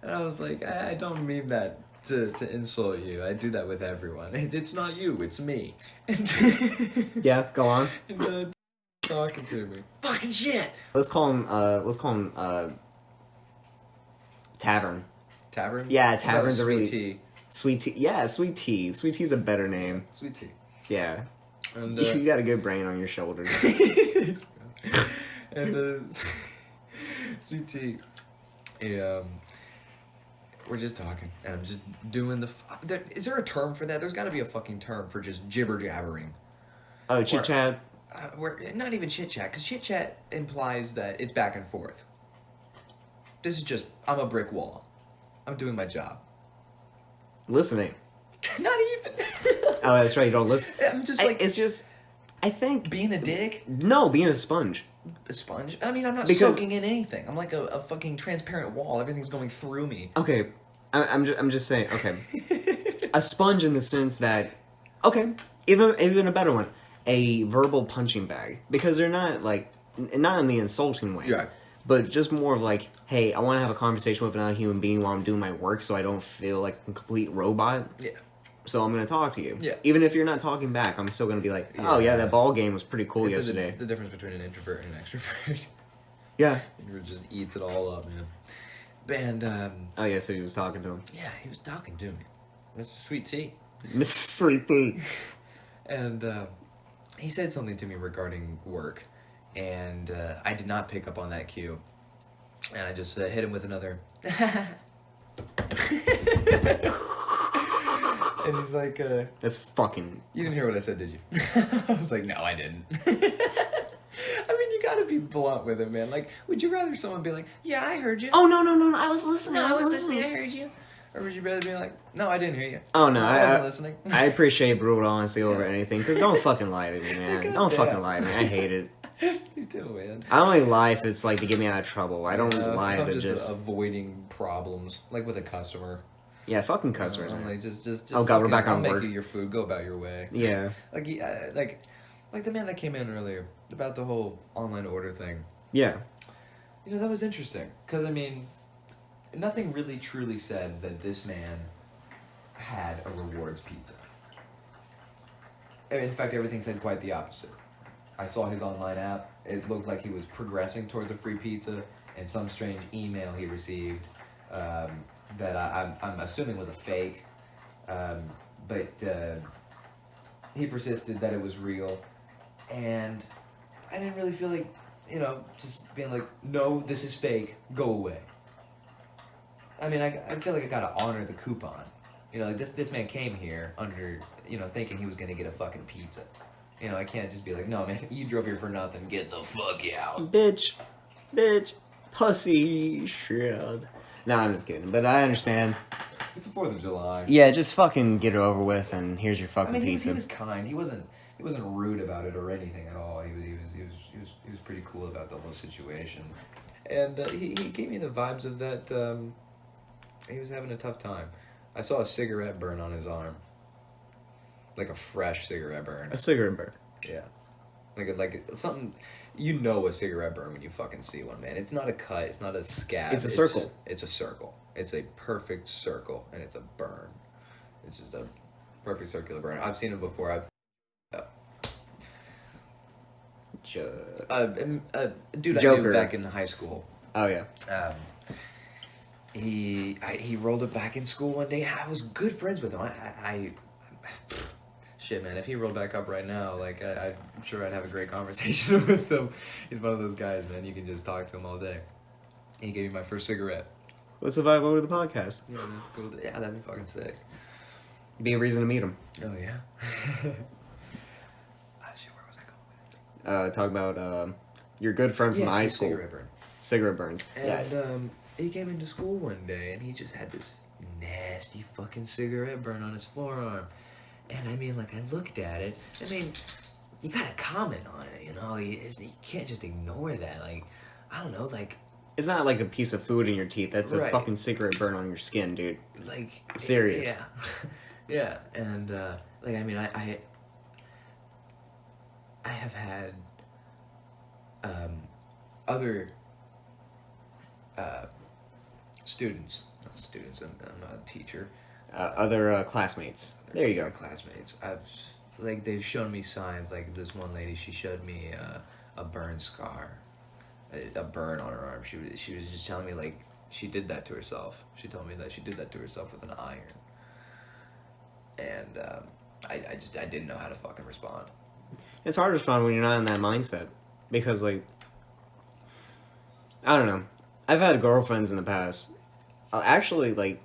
And I was like, I don't mean that to insult you. I do that with everyone. It's not you, it's me. And Yeah, go on. and talking to me. Fucking shit. Let's call him. Tavern. Tavern? Yeah, Tavern's a Sweet really tea. Sweet tea. Yeah, Sweet Tea. Sweet Tea's a better name. Sweet tea. Yeah. And You got a good brain on your shoulders. and Sweet tea. Yeah, we're just talking, and I'm just doing is there a term for that? There's got to be a fucking term for just jibber jabbering. Oh, chit chat. We're not even chit chat, because chit chat implies that it's back and forth. This is just, I'm a brick wall. I'm doing my job. Listening. Not even. Oh, that's right. You don't listen. I'm just like, it's just. I think being a dick. No, being a sponge. A sponge. I mean, I'm not Because- soaking in anything. I'm like a fucking transparent wall. Everything's going through me. Okay, I'm just saying. Okay, a sponge in the sense that, okay, even a better one, a verbal punching bag, because they're not like not in the insulting way. Yeah. But just more of like, hey, I want to have a conversation with another human being while I'm doing my work, so I don't feel like a complete robot. Yeah. So I'm gonna talk to you. Yeah. Even if you're not talking back, I'm still gonna be like, oh yeah, that ball game was pretty cool yesterday. The difference between an introvert and an extrovert. Yeah. Introvert just eats it all up, man. And Oh yeah, so he was talking to him. yeah, he was talking to me. Mr. Sweet Tea. Mrs. Sweet Tea. And he said something to me regarding work, and I did not pick up on that cue, and I just hit him with another. And he's like, That's fucking. you didn't hear what I said, did you? I was like, no, I didn't. I mean, you gotta be blunt with it, man. Like, would you rather someone be like, yeah, I heard you? Oh no, I was listening. No, I was listening. listening. I heard you. Or would you rather be like, no, I didn't hear you? Oh no, I wasn't listening. I appreciate brutal honesty over anything. Because don't fucking lie to me, man. God Don't damn. fucking lie to me. I hate it. You do, man. I only lie if it's like to get me out of trouble. I don't lie I'm to just avoiding problems, like with a customer. Yeah, fucking customers. I'm man. like, just. Oh, God, we're back I'll on make work. you your food. Go about your way. Yeah. Like the man that came in earlier about the whole online order thing. Yeah. You know, that was interesting. Because, I mean, nothing really truly said that this man had a rewards pizza. In fact, everything said quite the opposite. I saw his online app. It looked like he was progressing towards a free pizza, and some strange email he received that I'm assuming was a fake. But he persisted that it was real. And I didn't really feel like, just being like, no, this is fake, go away. I mean, I feel like I gotta honor the coupon. Like this man came here under, thinking he was gonna get a fucking pizza. I can't just be like, no, man, you drove here for nothing, get the fuck out. Bitch. Pussy shit. No, I'm just kidding. But I understand. It's the 4th of July. Yeah, just fucking get it over with, and here's your fucking I mean, pizza. he was kind. He wasn't rude about it or anything at all. He was pretty cool about the whole situation. And he gave me the vibes of that. He was having a tough time. I saw a cigarette burn on his arm, like a fresh cigarette burn. A cigarette burn. Yeah, like something. A cigarette burn when you fucking see one, man. It's not a cut. It's not a scab. It's a circle. It's a circle. It's a perfect circle, and it's a burn. It's just a perfect circular burn. I've seen it before. Dude, I Joker. knew back in high school. Oh yeah. He rolled it back in school one day. I was good friends with him. Shit, man. If he rolled back up right now, like I'm sure I'd have a great conversation with him. He's one of those guys, man. You can just talk to him all day. He gave me my first cigarette. Let's survive over the podcast. Yeah, cool. Yeah, that'd be fucking sick. Be a reason to meet him. Oh yeah. Shit, where was I going? Talk about your good friend from high school. Cigarette burn. Cigarette burns. And he came into school one day and he just had this nasty fucking cigarette burn on his forearm. And I mean, like, I looked at it. I mean, you gotta comment on it, you can't just ignore that. Like, I don't know, like, It's not like a piece of food in your teeth. That's a Right. fucking cigarette burn on your skin, dude. Like Serious. Yeah, yeah, and like I mean, I have had other students, not students. I'm not a teacher. Other classmates. There you go. Classmates. They've shown me signs. Like this one lady, she showed me a burn scar, a burn on her arm. She was just telling me like she did that to herself. She told me that she did that to herself with an iron. And I didn't know how to fucking respond. It's hard to respond when you're not in that mindset. Because, like, I don't know. I've had girlfriends in the past. Actually, like,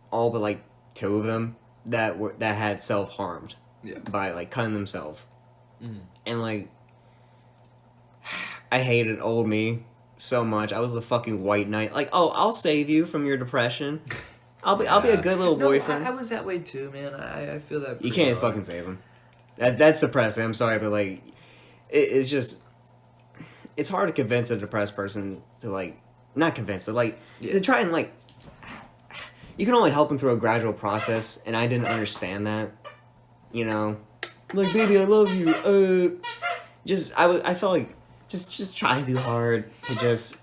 all but, like, 2 of them that had self-harmed. Yeah. By, like, cutting themselves. Mm. And, like, I hated old me so much. I was the fucking white knight. Like, oh, I'll save you from your depression. I'll be a good little boyfriend. I was that way too, man. I feel that. You can't fucking save him. That's depressing. I'm sorry, but like, it's just, it's hard to convince a depressed person to like, not convince, but like, to try and like, you can only help them through a gradual process, and I didn't understand that. You know, like, baby, I love you. I felt like just trying too hard to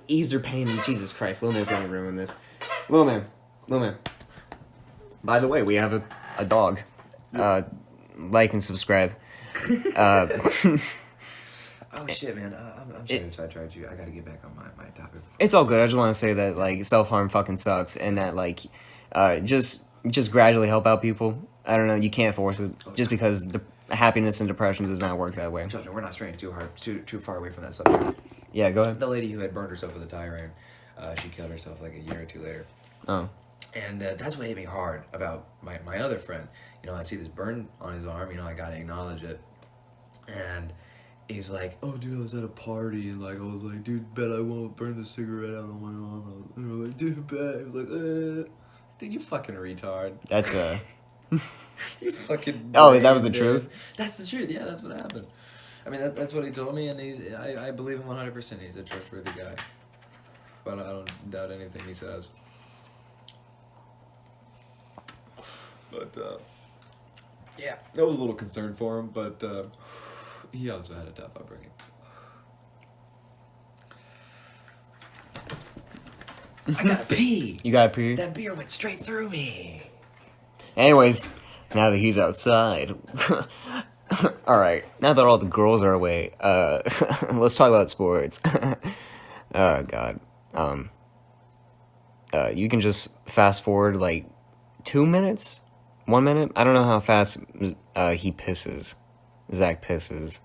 ease their pain. And Jesus Christ, Lil Man's gonna ruin this. Lil Man. By the way, we have a dog. Like and subscribe. Oh shit, man! I'm sorry to sidetrack you. I gotta get back on my topic. It's all good. I just want to say that like self-harm fucking sucks, and that like just gradually help out people. I don't know. You can't force it just because the happiness and depression does not work that way. We're not straying too far away from that subject. Yeah, go ahead. The lady who had burned herself with a tire iron, she killed herself like a year or 2 later. Oh. And that's what hit me hard about my other friend. You know, I see this burn on his arm. You know, I gotta acknowledge it. And he's like, "Oh, dude, I was at a party, and like I was like, dude, bet I won't burn the cigarette out on my arm." And we're like, "Dude, bet." He was like, "Dude, you fucking retard." That's You fucking. Oh, that was the truth? That's the truth. Yeah, that's what happened. I mean, that's what he told me, and I believe him 100%. He's a trustworthy guy. But I don't doubt anything he says. But, yeah, that was a little concern for him, but he also had a tough upbringing. I gotta pee! You gotta pee? That beer went straight through me! Anyways, now that he's outside. Alright, now that all the girls are away, let's talk about sports. Oh, God. You can just fast forward, like, 2 minutes? 1 minute? I don't know how fast he pisses. Zac pisses.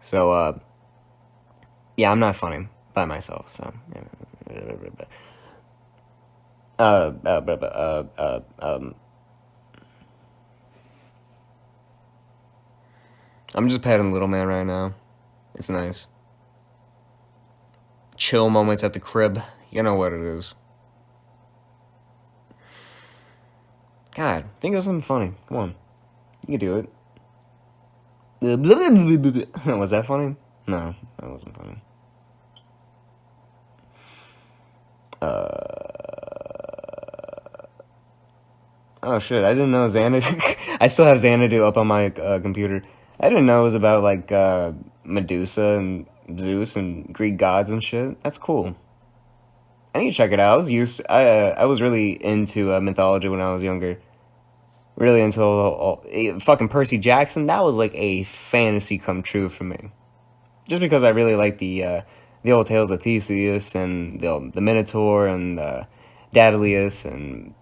So, yeah, I'm not funny by myself, so. I'm just petting Little Man right now. It's nice. Chill moments at the crib. You know what it is. God, think of something funny. Come on. You can do it. Was that funny? No, that wasn't funny. Oh shit, I didn't know Xanadu. I still have Xanadu up on my computer. I didn't know it was about like Medusa and Zeus and Greek gods and shit. That's cool. I need to check it out. I was really into mythology when I was younger. Really into fucking Percy Jackson. That was like a fantasy come true for me. Just because I really like the old tales of Theseus and the Minotaur and Daedalus and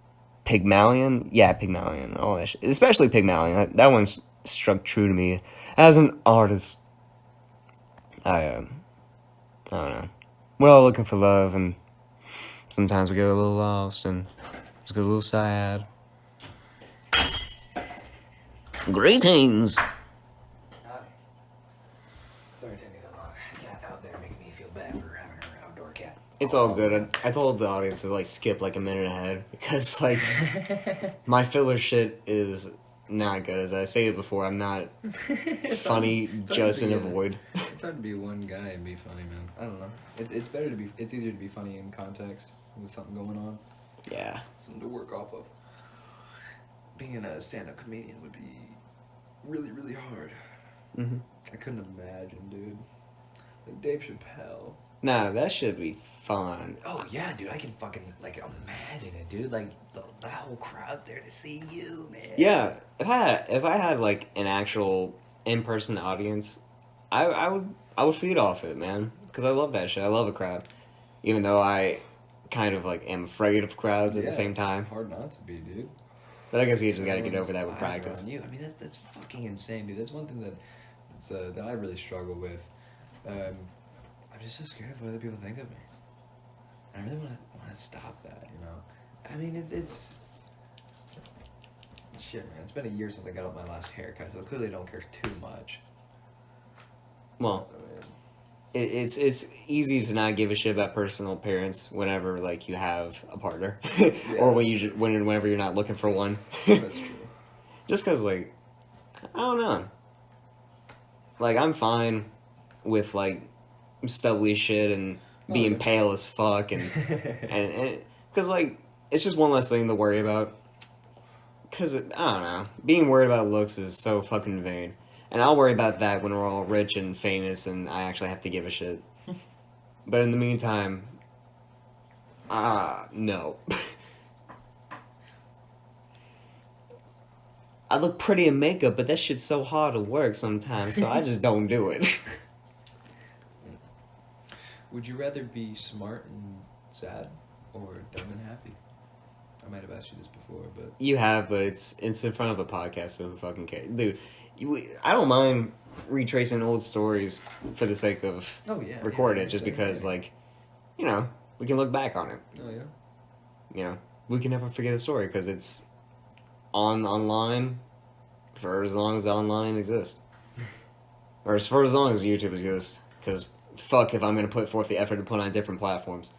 Pygmalion. Yeah, Pygmalion. All that shit. Especially Pygmalion. That one struck true to me as an artist. I don't know. We're all looking for love, and sometimes we get a little lost and just get a little sad. Greetings. Sorry it took me so long. Cat out there making me feel bad for having her outdoor cat. It's all good. I told the audience to like skip like a minute ahead because like my filler shit is not good. As I stated before, I'm not It's funny hard just to in be, a void. It's hard to be one guy and be funny, man. I don't know. It's better to be. It's easier to be funny in context with something going on. Yeah. Something to work off of. Being a stand-up comedian would be really, really hard. Mm-hmm. I couldn't imagine, dude. Like Dave Chappelle. Nah, that should be fun. Oh yeah, dude. I can fucking like imagine it, dude. Like the whole crowd's there to see you, man. Yeah, if I had like an actual in-person audience, I would feed off it, man, because I love that shit. I love a crowd, even though I kind of like am afraid of crowds at the same time. It's hard not to be, dude. But I guess you just got to get over that with Eyes practice. are on you. I mean, that's fucking insane, dude. That's one thing that I really struggle with. I'm just so scared of what other people think of me. I really want to stop that, you know. I mean, it's shit, man. It's been a year since I got up my last haircut, so clearly I don't care too much. Well, I mean, it's easy to not give a shit about personal appearance whenever like you have a partner, or whenever you're not looking for one. that's true. Just because, like, I don't know. Like, I'm fine with like stubbly shit and being pale as fuck and because like it's just one less thing to worry about. Because I don't know, being worried about looks is so fucking vain. And I'll worry about that when we're all rich and famous and I actually have to give a shit. But in the meantime, no. I look pretty in makeup, but that shit's so hard to work sometimes, so I just don't do it. Would you rather be smart and sad or dumb and happy? I might have asked you this before, but You have, but it's in front of a podcast, so who fucking cares? Dude, I don't mind retracing old stories for the sake of recording it, just because, like, you know, we can look back on it. Oh yeah. You know, we can never forget a story because it's online for as long as online exists, or for as long as YouTube exists. Because fuck if I'm gonna put forth the effort to put on different platforms.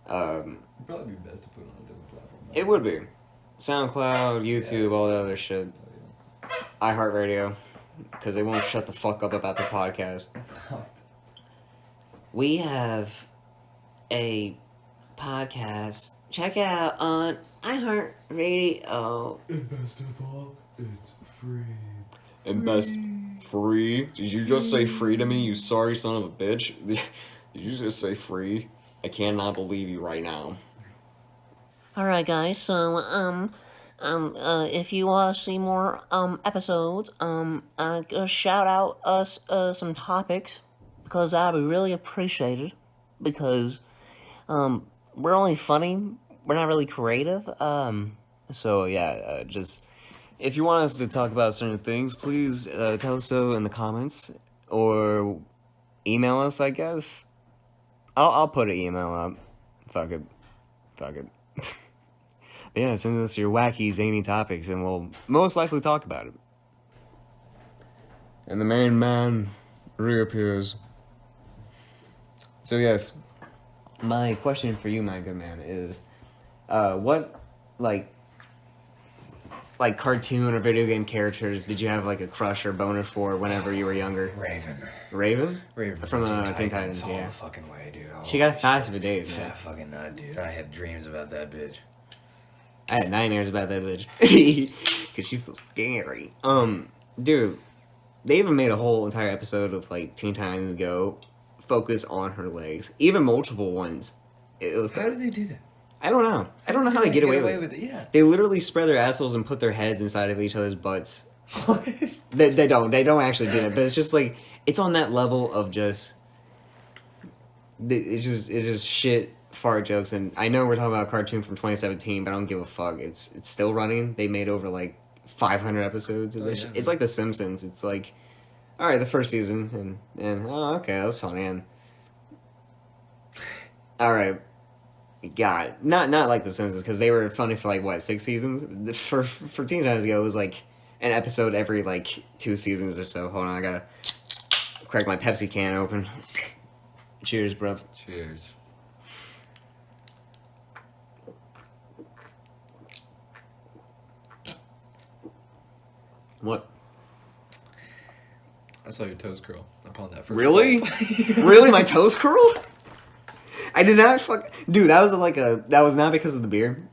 It'd probably be best to put it on a different platform. It would be SoundCloud, YouTube, all that other shit. iHeartRadio, because they won't shut the fuck up about the podcast. We have a podcast. Check it out on iHeartRadio. And best of all, it's free. And best free? Did you just say free to me, you sorry son of a bitch? Did you just say free? I cannot believe you right now. Alright guys, so, if you want to see more, episodes, shout out us, some topics, because that'd be really appreciated, because, we're only funny, we're not really creative, so yeah, just, if you want us to talk about certain things, please, tell us so in the comments, or email us, I guess. I'll put an email up. Fuck it. But yeah, send us your wacky, zany topics, and we'll most likely talk about it. And the main man reappears. So yes, my question for you, my good man, is, what, like cartoon or video game characters did you have like a crush or boner for whenever you were younger? Raven? From Teen Titans, all yeah. the fucking way, dude. She got fast for days, man. Fat fucking nut, dude. I had dreams about that bitch. I had nightmares about that bitch. Cause she's so scary. Dude, they even made a whole entire episode of like Teen Titans Go focus on her legs. Even multiple ones. It was How did they do that? I don't know. I don't know how they get away with it. Yeah. They literally spread their assholes and put their heads inside of each other's butts. They don't actually do that, but it's just like, it's on that level of just, it's just shit fart jokes. And I know we're talking about a cartoon from 2017, but I don't give a fuck. It's still running. They made over like 500 episodes of this. Yeah, it's like The Simpsons. It's like, all right, the first season, and oh, okay, that was funny. And all right, God, not like The Simpsons, because they were funny for like what, 6 seasons. For Teen Titans Go, it was like an episode every like 2 seasons or so. Hold on, I gotta crack my Pepsi can open. Cheers, bruv. Cheers. What? I saw your toes curl upon that first. Really? ball. Really? My toes curled? I did not Dude, that was that was not because of the beer.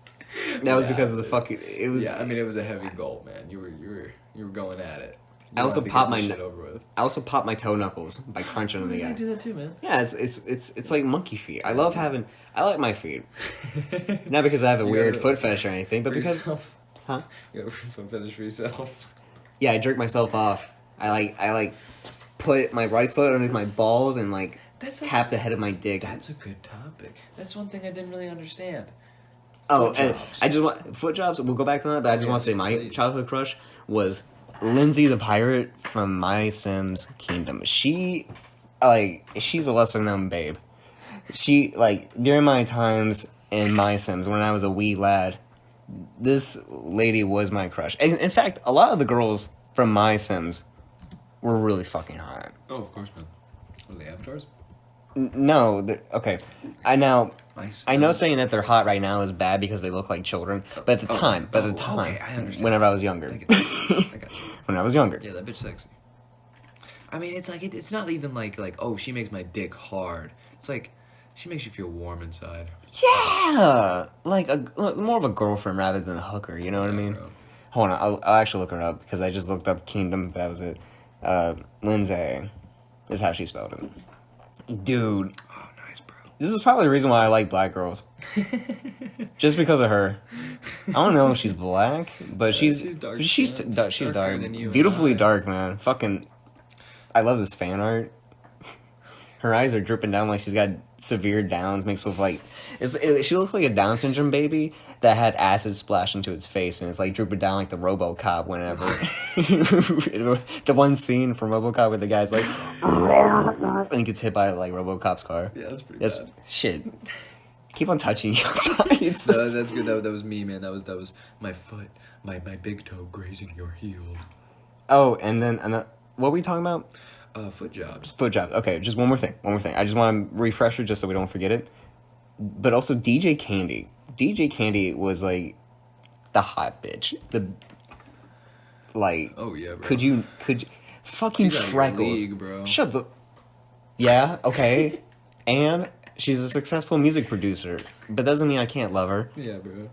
That was because of the fucking... It was... Yeah, I mean, it was a heavy gulp, man. You were going at it. I also popped my... shit over with. I also popped my toe knuckles by crunching them You together. do that too, man. Yeah, it's like monkey feet. I like my feet. Not because I have a weird foot fetish or anything, but because... Huh? You got a foot fetish for yourself. Yeah, I jerk myself off. I put my right foot underneath my balls and tap the head of my dick. That's a good topic. That's one thing I didn't really understand. Oh, Foot and jobs. I just want foot jobs. We'll go back to that, but I just Yeah, want to say my please. childhood crush was Lindsay the pirate from My Sims Kingdom. She's a lesser known babe. She during my times in My Sims when I was a wee lad, this lady was my crush. And in fact, a lot of the girls from My Sims were really fucking hot. Oh, of course, man. What are they, avatars? No, okay. I know Sims. saying that they're hot right now is bad because they look like children. But at the time, okay, I understand. whenever I was younger, I get that. I got you. when I was younger, Yeah, that bitch sexy. I mean, it's it's not even like oh, she makes my dick hard. It's like she makes you feel warm inside. yeah, more of a girlfriend rather than a hooker. You know what I mean? Bro. Hold on, I'll actually look her up because I just looked up Kingdom. That was it. Lindsay is how she spelled it. Dude, Oh, nice, bro. this is probably the reason why I like black girls. Just because of her. I don't know if she's black, but she's dark she's skinned. she's Darker dark. than you and Beautifully I. dark, man. Fucking I love this fan art. Her eyes are dripping down like she's got severe Downs mixed with she looks like a Down syndrome baby that had acid splashed into its face and it's drooping down like the RoboCop whenever the one scene from RoboCop where the guy's and he gets hit by RoboCop's car. Yeah, that's pretty That's bad. shit. Keep on touching your sides. No, that's good. That was me, man. That was my foot, my big toe grazing your heel. Oh, and then what were we talking about? Foot jobs. Foot job. Okay, just one more thing. I just want to refresh it just so we don't forget it. But also DJ Candy. DJ Candy was the hot bitch. Oh yeah, bro. Could you fucking She's out of your freckles. league, bro. Shut the. Yeah. Okay. And she's a successful music producer, but doesn't mean I can't love her. Yeah, bro.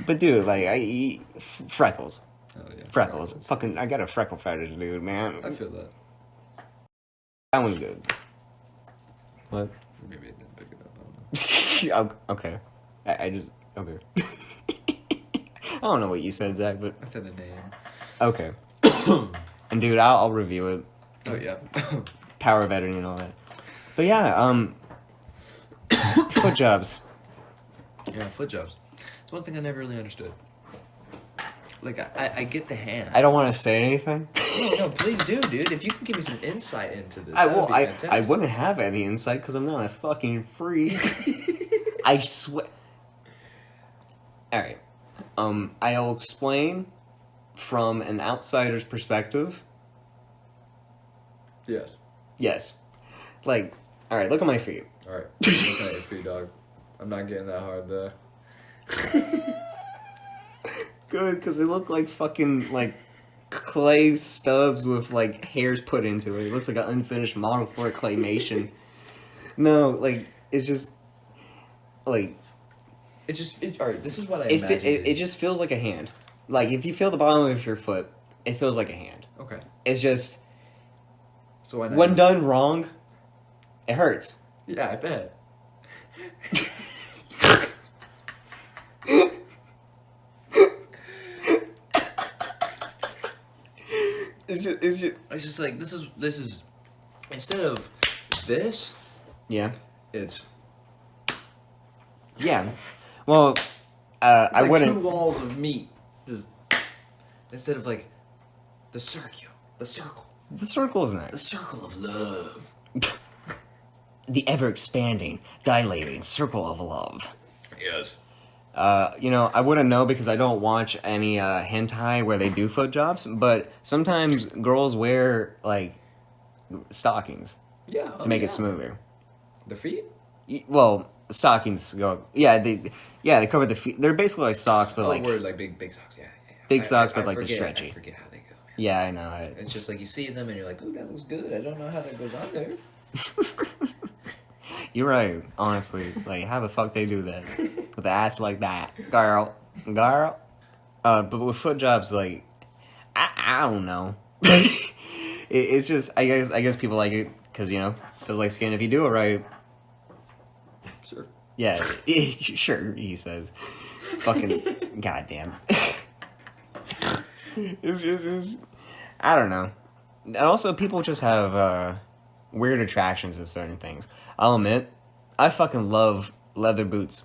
But dude, I eat freckles. Oh yeah. Freckles. Fucking, I got a freckle fetish, dude, man. I feel that. That one's good. What? Maybe I didn't pick it up. I don't know. Okay. I just... Okay. I don't know what you said, Zach, but... I said the name. Okay. And dude, I'll review it. Oh yeah. Power of editing and all that. But yeah, foot jobs. Yeah, foot jobs. It's one thing I never really understood. I get the hand. I don't want to say anything. No, please do, dude. If you can give me some insight into this, I that would be I fantastic. wouldn't have any insight because I'm not a fucking freak. I swear. All right. I'll explain from an outsider's perspective. Yes. Yes. All right, look at my feet. All right. Looking at your feet, dog. I'm not getting that hard though. Good, because they look like fucking, clay stubs with, hairs put into it. It looks like an unfinished model for a claymation. No, it's just, It's just all right. This is what I it imagine. just feels like a hand. If you feel the bottom of your foot, it feels like a hand. Okay. It's just, So I know when done wrong, it hurts. Yeah, I bet. It's just, It's just this is instead of this, yeah. it's Yeah. Well, I like wouldn't. 2 walls of meat. Just instead of the circle. The circle is The nice. circle of love. The ever expanding, dilating circle of love. Yes. I wouldn't know because I don't watch any hentai where they do foot jobs, but sometimes girls wear stockings Yeah. to make it smoother. The feet? Well, stockings go. Yeah, they cover the feet. They're basically like socks, but Word, big socks. Yeah. Big socks, but I the forget- stretchy. I forget how they go. Yeah, I know. It's just like you see them and you're like, ooh, that looks good. I don't know how that goes on there. You're right, honestly. Like, how the fuck they do that? With an ass like that. Girl. But with foot jobs, like, I don't know. It's just, I guess people like it because, feels like skin if you do it right. Sure. Yeah, sure, he says. Fucking goddamn. It's I don't know. And also, people just have weird attractions to certain things. I'll admit, I fucking love leather boots.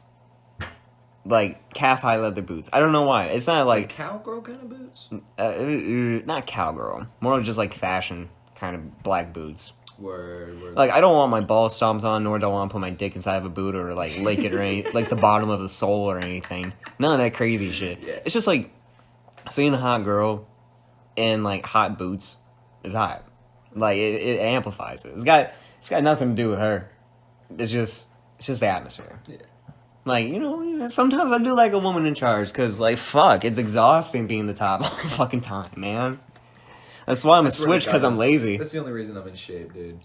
Like, calf-high leather boots. I don't know why. It's not like... Cowgirl kind of boots? Not cowgirl. More just like fashion kind of black boots. Word. Like, I don't want my balls stomped on, nor do I want to put my dick inside of a boot or, like, lick it or any... like, the bottom of the sole or anything. None of that crazy shit. Yeah. It's just, like, seeing a hot girl in, like, hot boots is hot. Like, it amplifies it. It's got nothing to do with her. It's just the atmosphere. Yeah. Like, sometimes I do like a woman in charge, because, like, fuck, it's exhausting being the top all the fucking time, man. That's why I'm a switch, because I'm lazy. That's the only reason I'm in shape, dude.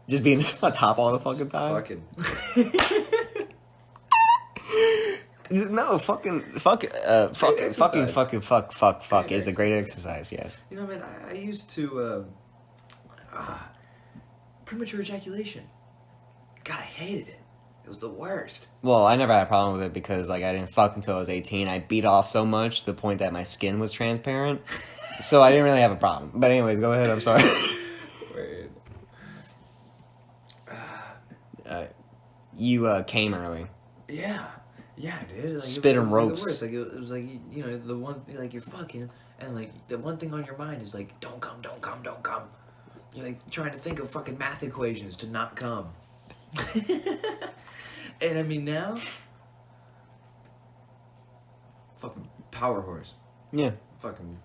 Just being the top all the fucking time? Fucking. No, fuck is a great exercise, yes. You know, man, I used to, premature ejaculation. God, I hated it. It was the worst. Well, I never had a problem with it because, like, I didn't fuck until I was 18. I beat off so much to the point that my skin was transparent. So I didn't really have a problem. But anyways, go ahead, I'm sorry. Wait. You came early. Yeah, dude. Like, Spitting it was ropes. The worst. Like, it was like, the one thing, like, you're fucking, and, like, the one thing on your mind is, like, don't come. You're, like, trying to think of fucking math equations to not come. And, I mean, now, fucking power horse. Yeah. Fucking,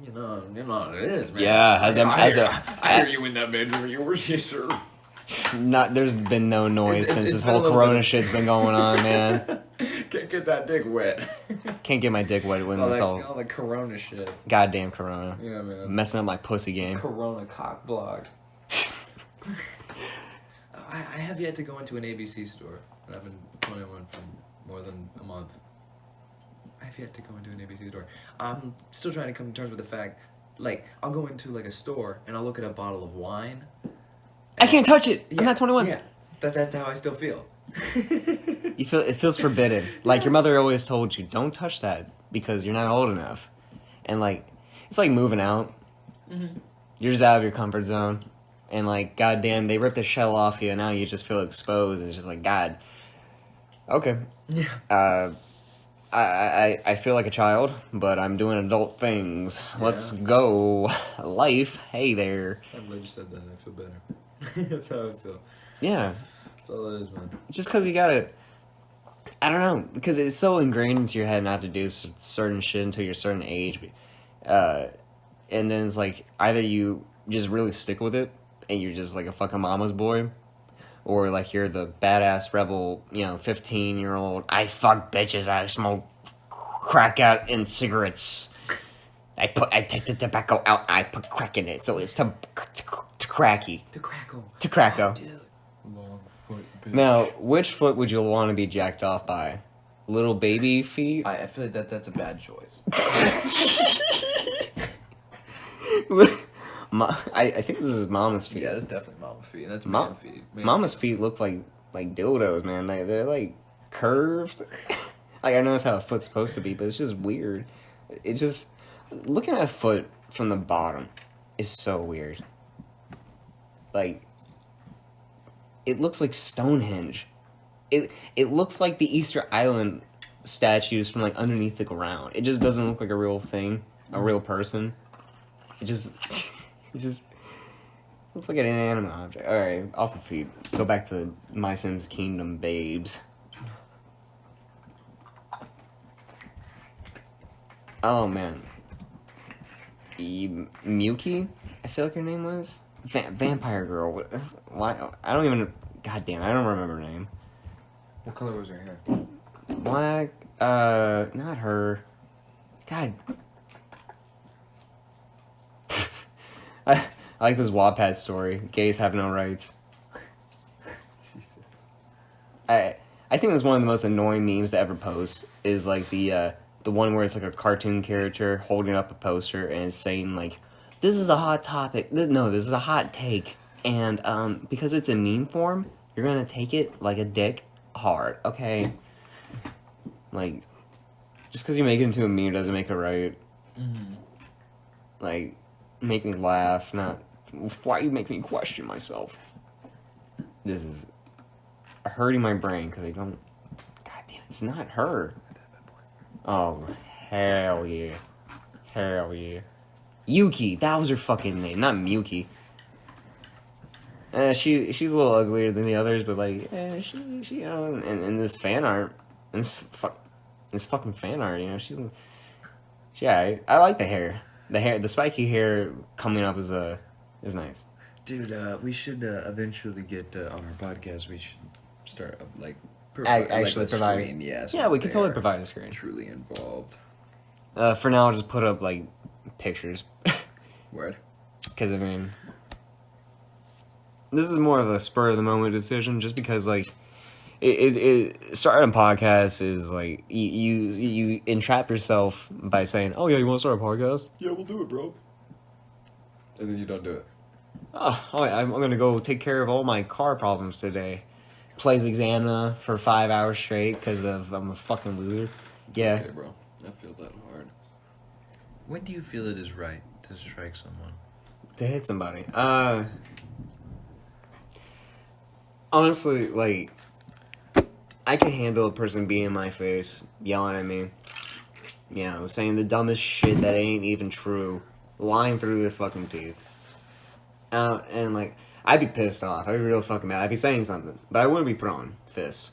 you know what it is, man. Yeah, I hear you in that bedroom of yours, yes, sir. There's been no noise since it's this been a whole little corona bit. shit's been going on, man. Can't get that dick wet. Can't get my dick wet when it's all the corona shit. goddamn corona. Yeah, man. Messing up my pussy game. Corona cock blog. I have yet to go into an ABC store, and I've been 21 for more than a month. I have yet to go into an ABC store. I'm still trying to come to terms with the fact, like, I'll go into, like, a store, and I'll look at a bottle of wine. I can't touch it. Yeah, I'm not 21. Yeah, that's how I still feel. It feels forbidden. Like, your mother always told you, don't touch that because you're not old enough. And, like, it's like moving out. Mm-hmm. You're You're just out of your comfort zone. And, like, goddamn, they rip the shell off you, and now you just feel exposed. It's just like, God. Okay. Yeah. I feel like a child, but I'm doing adult things. Yeah. Let's go. Life. Hey there. I'm glad you said that. I feel better. That's how I feel. Yeah. That's all it is, man. Just because you gotta... I don't know. Because it's so ingrained into your head not to do certain shit until you're a certain age. And then it's like, either you just really stick with it, and you're just like a fucking mama's boy, or like you're the badass rebel, 15-year-old, I fuck bitches, I smoke crack out in cigarettes, I take the tobacco out, I put crack in it, so it's to cracky. To crackle. To cracko. Oh, dude. Long foot, bitch. Now, which foot would you want to be jacked off by? Little baby feet? I feel like that's a bad choice. I think this is mama's feet. Yeah, that's definitely mama feet. That's man feet. Mama's feet look like dildos, man. They're like curved. Like, I know that's how a foot's supposed to be, but it's just weird. It just looking at a foot from the bottom is so weird. Like, it looks like Stonehenge. It looks like the Easter Island statues from like underneath the ground. It just doesn't look like a real thing, a real person. It just looks like an inanimate object. Alright, off the feet. Go back to My Sims Kingdom babes. Oh man. Miyuki? I feel like her name was? Vampire girl. Why? I don't even... God damn, I don't remember her name. What color was her hair? Black, not her. God. I like this Wattpad story. Gays have no rights. I think that's one of the most annoying memes to ever post. Is like the one where it's like a cartoon character holding up a poster and it's saying like, "This is a hot topic." No, this is a hot take, and because it's in meme form, you're gonna take it like a dick hard. Okay, like just because you make it into a meme doesn't make it right. Mm-hmm. Like, make me laugh, not why you make me question myself. This is hurting my brain because I don't. God damn, it's not her. Oh hell yeah, hell yeah. Yuki, that was her fucking name, not Miyuki. She's a little uglier than the others, but like, she you know, and this fan art, and this fucking fan art, you know, yeah, I like the hair. The spiky hair coming up is nice. Dude, we should eventually get on our podcast. We should start like Actually a provide. screen. Yeah, Yeah, we can totally they're provide a screen. Truly involved. For now, I'll just put up like pictures. Word. Because I mean, this is more of a spur of the moment decision, just because like it starting a podcast is like you entrap yourself by saying, "Oh yeah, you want to start a podcast? Yeah, we'll do it, bro." And then you don't do it. I'm gonna go take care of all my car problems today. Plays Examina for 5 hours straight because I'm a fucking loser. Yeah. Okay, bro. I feel that hard. When do you feel it is right to strike someone? To hit somebody. Honestly, like, I can handle a person being in my face, yelling at me, you know, saying the dumbest shit that ain't even true, lying through their fucking teeth. And like, I'd be pissed off. I'd be real fucking mad. I'd be saying something, but I wouldn't be throwing fists.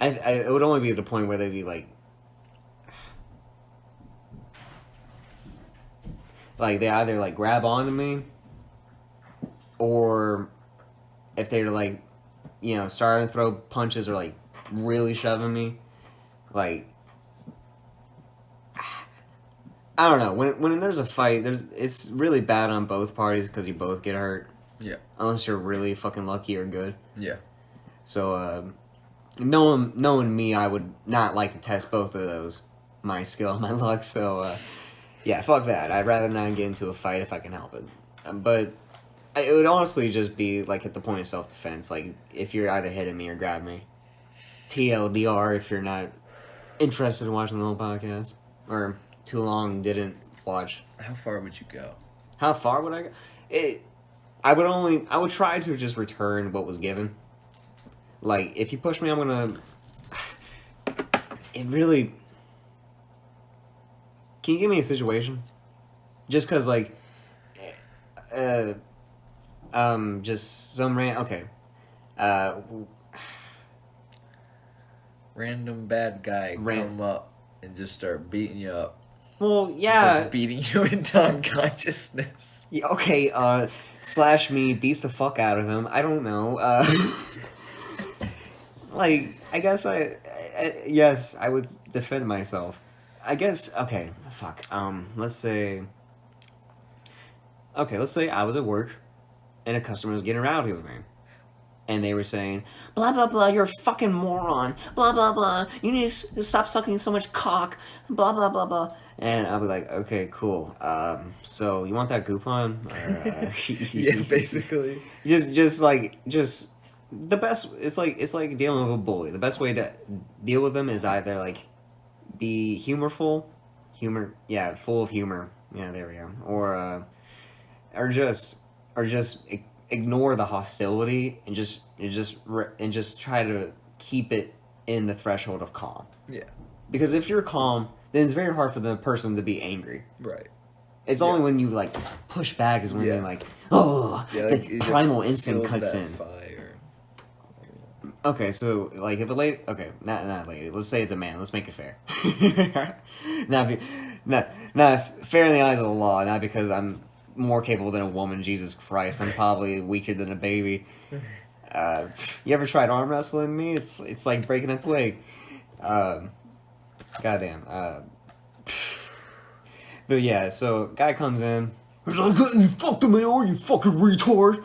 It would only be at the point where they'd be like they either like grab onto me, or if they're like, you know, starting to throw punches or like really shoving me, like, I don't know. When there's a fight, it's really bad on both parties because you both get hurt. Yeah. Unless you're really fucking lucky or good. Yeah. So, knowing me, I would not like to test both of those, my skill and my luck. So, yeah, fuck that. I'd rather not get into a fight if I can help it. But it would honestly just be like at the point of self-defense. Like if you're either hitting me or grabbing me. TLDR if you're not interested in watching the whole podcast or too long didn't watch. How far would you go? How far would I go? I would try to just return what was given. Like, if you push me, I'm gonna... It really... Can you give me a situation? Just cause, like... just some okay. Random bad guy come up and just start beating you up. Well, yeah. Starts beating you into unconsciousness. Yeah, okay, slash me, beats the fuck out of him. I don't know. Like, I guess yes, I would defend myself. I guess, okay, fuck. Let's say I was at work and a customer was getting rowdy with me. And they were saying, blah, blah, blah, you're a fucking moron. Blah, blah, blah. You need to stop sucking so much cock. Blah, blah, blah, blah. And I'll be like, okay, cool. So you want that coupon? Or, Yeah, basically. Just the best. It's like dealing with a bully. The best way to deal with them is either like be full of humor. Yeah, there we go. Or just ignore the hostility and just try to keep it in the threshold of calm. Yeah. Because if you're calm, then it's very hard for the person to be angry. Right. It's only when you like push back is when you're like, oh, the primal instinct kicks in. Fire. Okay, so like if a lady, okay, not a lady. Let's say it's a man. Let's make it fair. not fair in the eyes of the law. Not because I'm more capable than a woman. Jesus Christ, I'm probably weaker than a baby. You ever tried arm wrestling me? It's like breaking a twig. Goddamn. But yeah, so guy comes in, He's like, you fucked him, you fucking retard.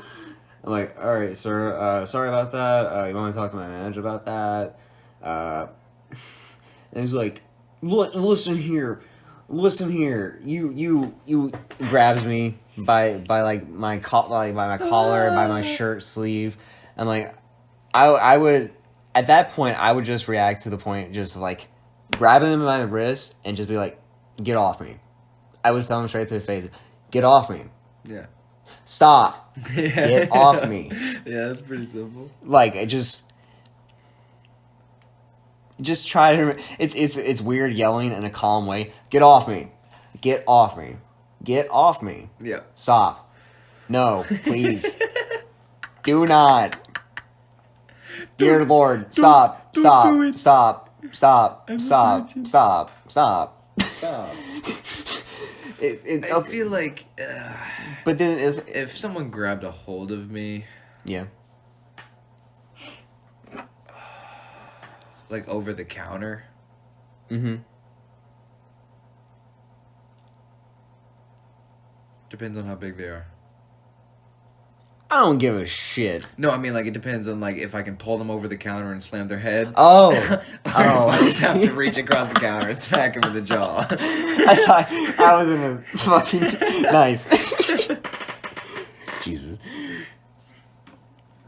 I'm like, all right, sir. Sorry about that. You want me to talk to my manager about that? And he's like, listen here. You grabs me by like my by my collar, by my shirt sleeve. I'm like, I would at that point I would just react to the point, just like grabbing him by the wrist and just be like, get off me. I would tell him straight to his face, get off me. Yeah. Stop. Get off me. Yeah, that's pretty simple. Like, I just try to. It's weird yelling in a calm way. Get off me. Get off me. Get off me. Yeah. Stop. No, please. Do not. Dear Lord, stop. Stop. do it. Stop. Stop. Stop. Stop. Stop. Stop. I I feel like But then if someone grabbed a hold of me, yeah. like over the counter, Mm-hmm. depends on how big they are. I don't give a shit. No, I mean, like, it depends on, like, if I can pull them over the counter and slam their head. Oh. Or if I just have to reach across the counter and smack them in the jaw. I thought I was in a fucking nice. Jesus.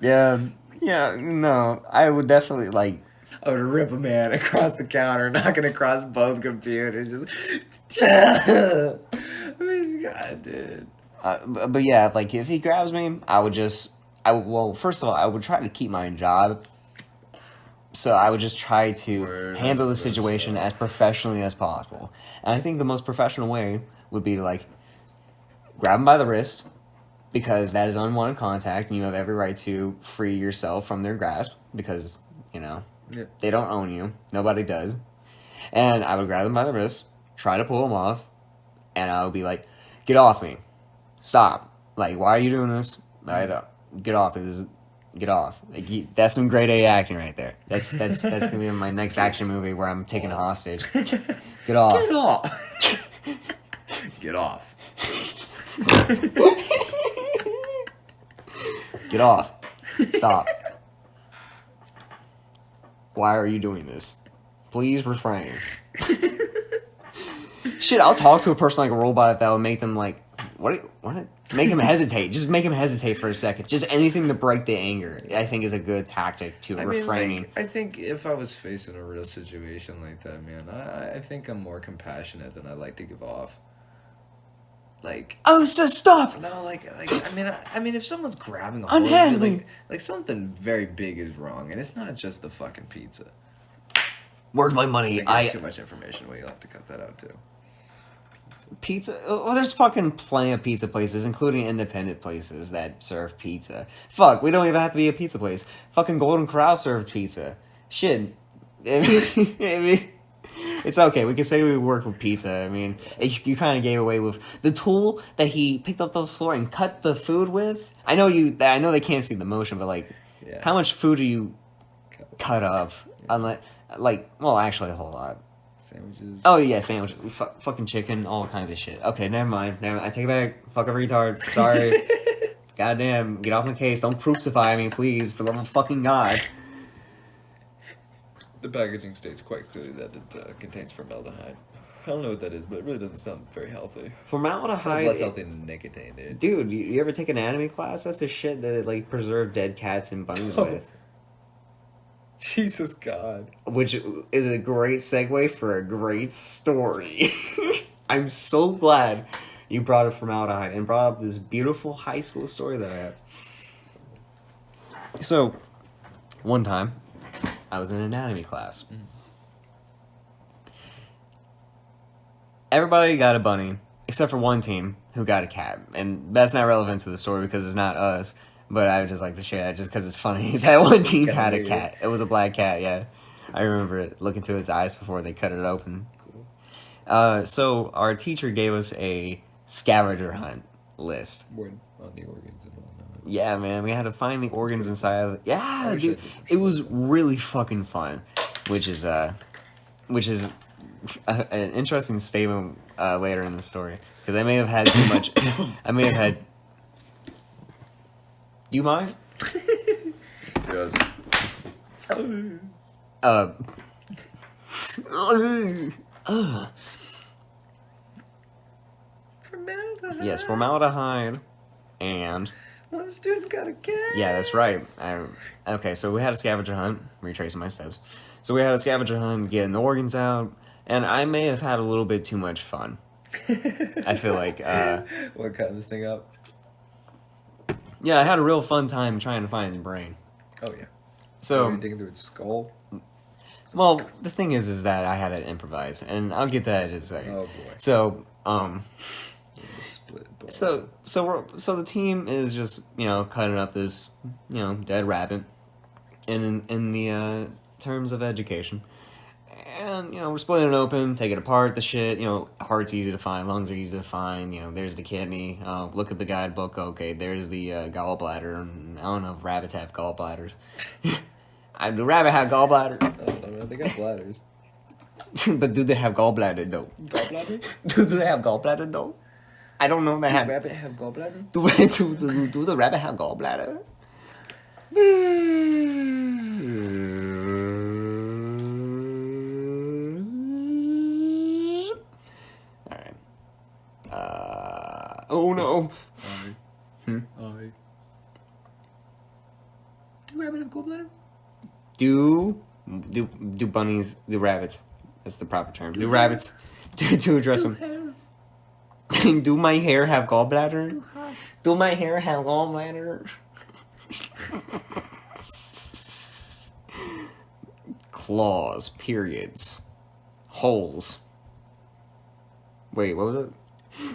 Yeah, no, I would definitely like. I would rip a man across the counter, knocking across both computers. Just, I mean, God, dude. But yeah, like if he grabs me, well, first of all, I would try to keep my job. So I would just try to handle the situation as professionally as possible. And I think the most professional way would be to like grab him by the wrist, because that is unwanted contact and you have every right to free yourself from their grasp, because, you know, they don't own you. Nobody does. And I would grab them by the wrist, try to pull them off, and I would be like, get off me. Stop. Like, why are you doing this? I don't. Get off. Get off. Like, that's some grade A acting right there. That's gonna be in my next action movie where I'm taken hostage. Get off. Get off. Get off. Get off. Stop. Why are you doing this? Please refrain. Shit, I'll talk to a person like a robot if that would make them like, what? Make him hesitate. Just make him hesitate for a second. Just anything to break the anger, I think, is a good tactic to refraining. Like, I think if I was facing a real situation like that, man, I think I'm more compassionate than I like to give off. Like, oh, so stop. No, I mean, if someone's grabbing a hold of Unhandling. you, like something very big is wrong, and it's not just the fucking pizza. Where's my money? I too much information. Well, you'll have to cut that out too. Pizza? Well, there's fucking plenty of pizza places, including independent places that serve pizza. Fuck, we don't even have to be a pizza place. Fucking Golden Corral served pizza. Shit. I mean, it's okay. We can say we work with pizza. I mean, you kind of gave away with the tool that he picked up the floor and cut the food with. I know they can't see the motion, but like, how much food do you cut up? Yeah. Unless, like, well, actually, a whole lot. Sandwiches. Oh yeah, sandwiches. Fucking chicken, all kinds of shit. Okay, never mind. I take it back. Fuck a retard. Sorry. Goddamn, get off my case. Don't crucify me, please, for the love of fucking God. The packaging states quite clearly that it contains formaldehyde. I don't know what that is, but it really doesn't sound very healthy. Formaldehyde. It's less healthy than nicotine, dude. Dude, you ever take an anatomy class? That's the shit that they, like, preserve dead cats and bunnies with. Jesus God. Which is a great segue for a great story. I'm so glad you brought up formaldehyde and brought up this beautiful high school story that I have. So, one time, I was in anatomy class. Everybody got a bunny, except for one team who got a cat. And that's not relevant to the story because it's not us. But I would just like to share it just because it's funny. That one team had a cat. It was a black cat, yeah. I remember it, looking to its eyes before they cut it open. Cool. So our teacher gave us a scavenger hunt list. Word on the organs and whatnot. Yeah, man. We had to find the organs inside of it. Yeah, dude. It was really fucking fun. Which is an interesting statement later in the story. Because I may have had too much. I may have had. Do you mind? Yes. Formaldehyde. Yes, formaldehyde, and One student got a cat. yeah, that's right. Okay, so we had a scavenger hunt. Retracing my steps. So we had a scavenger hunt, getting the organs out, and I may have had a little bit too much fun. I feel like, What cut this thing up? yeah, I had a real fun time trying to find his brain. Oh yeah. So, you're digging through its skull. well, the thing is that I had to improvise, and I'll get that in a second. Oh boy. So, Split ball. so the team is just cutting up this dead rabbit, in the terms of education, and we're splitting it open, taking it apart. The shit, heart's easy to find, lungs are easy to find. There's the kidney. Look at the guidebook. Okay, there's the gallbladder. And I don't know if rabbits have gallbladders. Do rabbit have gallbladder? I don't know. They got bladders. But do they have gallbladder though? Gallbladder? Do they have gallbladder though? I don't know. They Does have. rabbit have gallbladder? Do the rabbit have gallbladder? All right. Oh no. I. Do rabbit have gallbladder? Do bunnies, do rabbits? That's the proper term. Do rabbits to address them? Do my hair have gallbladder? Do my hair have gallbladder? Claws, periods, holes. Wait, what was it?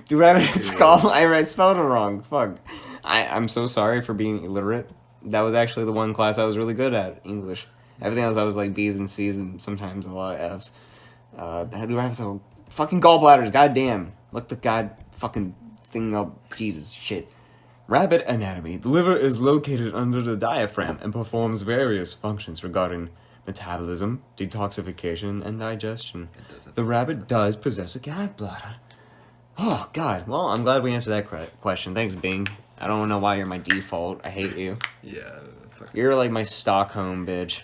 Do rabbits I spelled it wrong. Fuck. I'm so sorry for being illiterate. That was actually the one class I was really good at, English. Everything else I was like B's and C's and sometimes a lot of F's. Do rabbits have fucking gallbladders? Goddamn. Look the god fucking thing up. Jesus shit. Rabbit anatomy. The liver is located under the diaphragm and performs various functions regarding metabolism, detoxification, and digestion. The rabbit does possess a gallbladder. Oh, God. Well, I'm glad we answered that question. Thanks, Bing. I don't know why you're my default. I hate you. Yeah. Fuck. You're like my Stockholm bitch.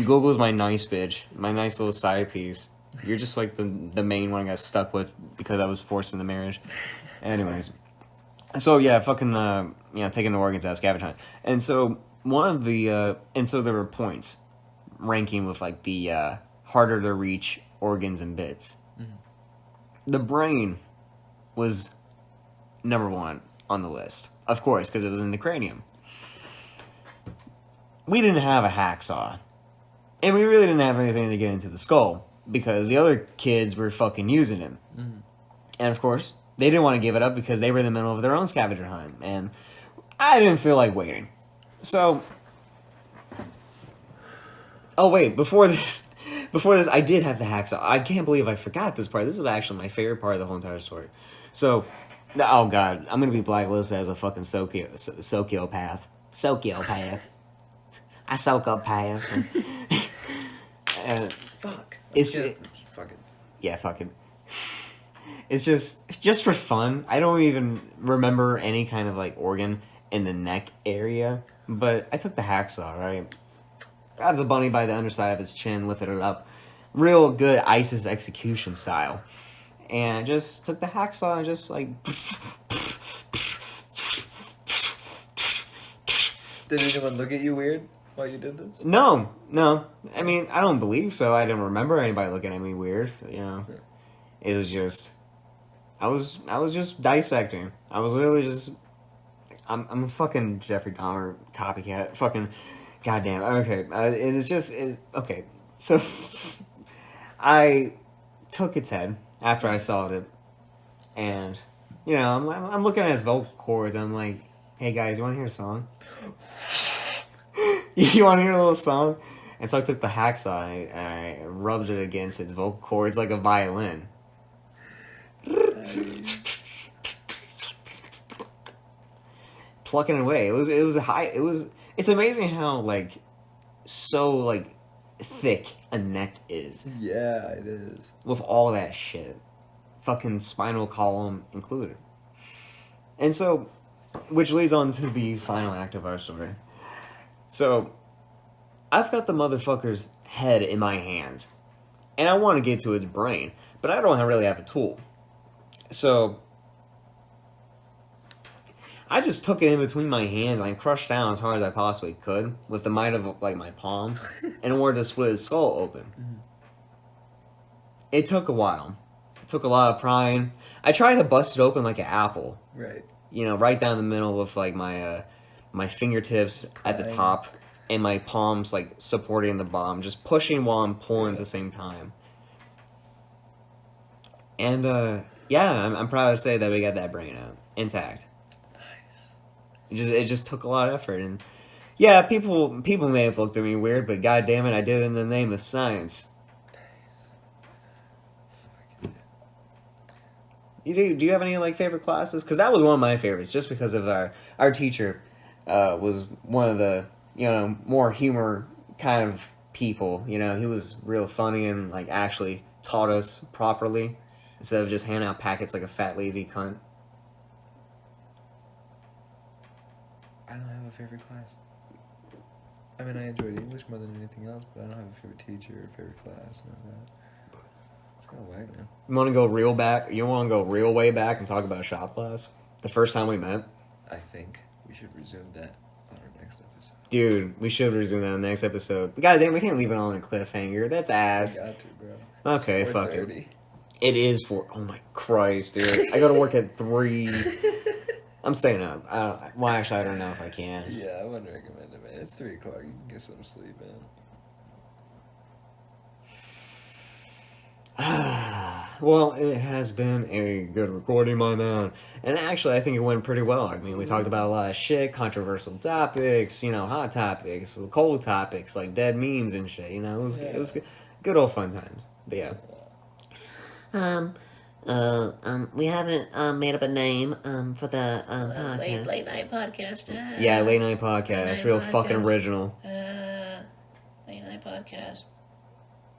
Google's my nice bitch. My nice little side piece. You're just like the main one I got stuck with because I was forced into marriage. Anyways. So, yeah, fucking, taking the organs out of scavenger hunt. And so, there were points ranking with, like, the harder to reach organs and bits. Mm-hmm. The brain was number one on the list. Of course, because it was in the cranium. We didn't have a hacksaw. And we really didn't have anything to get into the skull. Because the other kids were fucking using him. Mm-hmm. And, of course, they didn't want to give it up because they were in the middle of their own scavenger hunt. And I didn't feel like waiting. So... Oh, wait, before this, I did have the hacksaw. I can't believe I forgot this part. This is actually my favorite part of the whole entire story. So, oh god, I'm gonna be blacklisted as a fucking sociopath. Sociopath. I soak up paths. Fuck. Fuck it. Yeah, fuck it. It's just for fun. I don't even remember any kind of like organ in the neck area, but I took the hacksaw, right? Grabbed the bunny by the underside of its chin, lifted it up. Real good ISIS execution style. And just took the hacksaw and just like... Did anyone look at you weird while you did this? No. I mean, I don't believe so. I didn't remember anybody looking at me weird, It was just... I was just dissecting. I was literally just... I'm a fucking Jeffrey Dahmer copycat. Fucking... Goddamn. Okay. It is just... okay. So... I took its head after I sawed it. And... I'm looking at his vocal cords. I'm like, hey guys, you want to hear a song? You want to hear a little song? And so I took the hacksaw and I rubbed it against its vocal cords like a violin. Plucking it away. It was a high... It's amazing how, so, thick a neck is. Yeah, it is. With all that shit. fucking spinal column included. And so, which leads on to the final act of our story. So, I've got the motherfucker's head in my hands, and I want to get to its brain, but I don't really have a tool. So, I just took it in between my hands and I crushed down as hard as I possibly could with the might of like my palms in order to split his skull open. Mm-hmm. It took a while. It took a lot of prying. I tried to bust it open like an apple. Right. You know, right down the middle with like my my fingertips at the top and my palms like supporting the bottom, just pushing while I'm pulling at the same time. And yeah, I'm proud to say that we got that brain out intact. It just took a lot of effort, and yeah, people may have looked at me weird, but god damn it, I did it in the name of science. Do you have any like favorite classes? Because that was one of my favorites, just because of our teacher was one of the more humor kind of people. You know, he was real funny and like actually taught us properly instead of just handing out packets like a fat lazy cunt. I don't have a favorite class. I mean, I enjoyed English more than anything else, but I don't have a favorite teacher or favorite class. None of that. It's kind of whack, man. You want to go real back? You want to go real way back and talk about shop class? The first time we met? I think we should resume that on our next episode. Dude, we should resume that on the next episode. God damn, we can't leave it on a cliffhanger. That's ass. I got to, bro. Okay, fuck it. It is 4. Oh my Christ, dude. I go to work at 3. I'm staying up. Well, actually, I don't know if I can. Yeah, I wouldn't recommend it, man. It's 3 o'clock. You can get some sleep in. Well, it has been a good recording, my man. And actually, I think it went pretty well. I mean, we talked about a lot of shit, controversial topics, hot topics, cold topics, like dead memes and shit. It was good old fun times. But yeah. We haven't made up a name for the podcast. Late night podcast. Yeah, late night podcast. Late night Real podcast. fucking original. Late night podcast.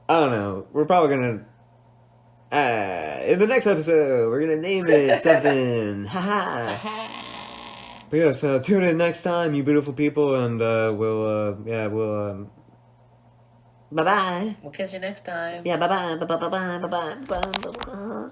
I don't know. We're probably gonna. In the next episode, we're gonna name it something. Haha. But yeah, so tune in next time, you beautiful people, and we'll. Bye bye. We'll catch you next time. Yeah, bye bye. Bye bye. Bye bye. Bye bye.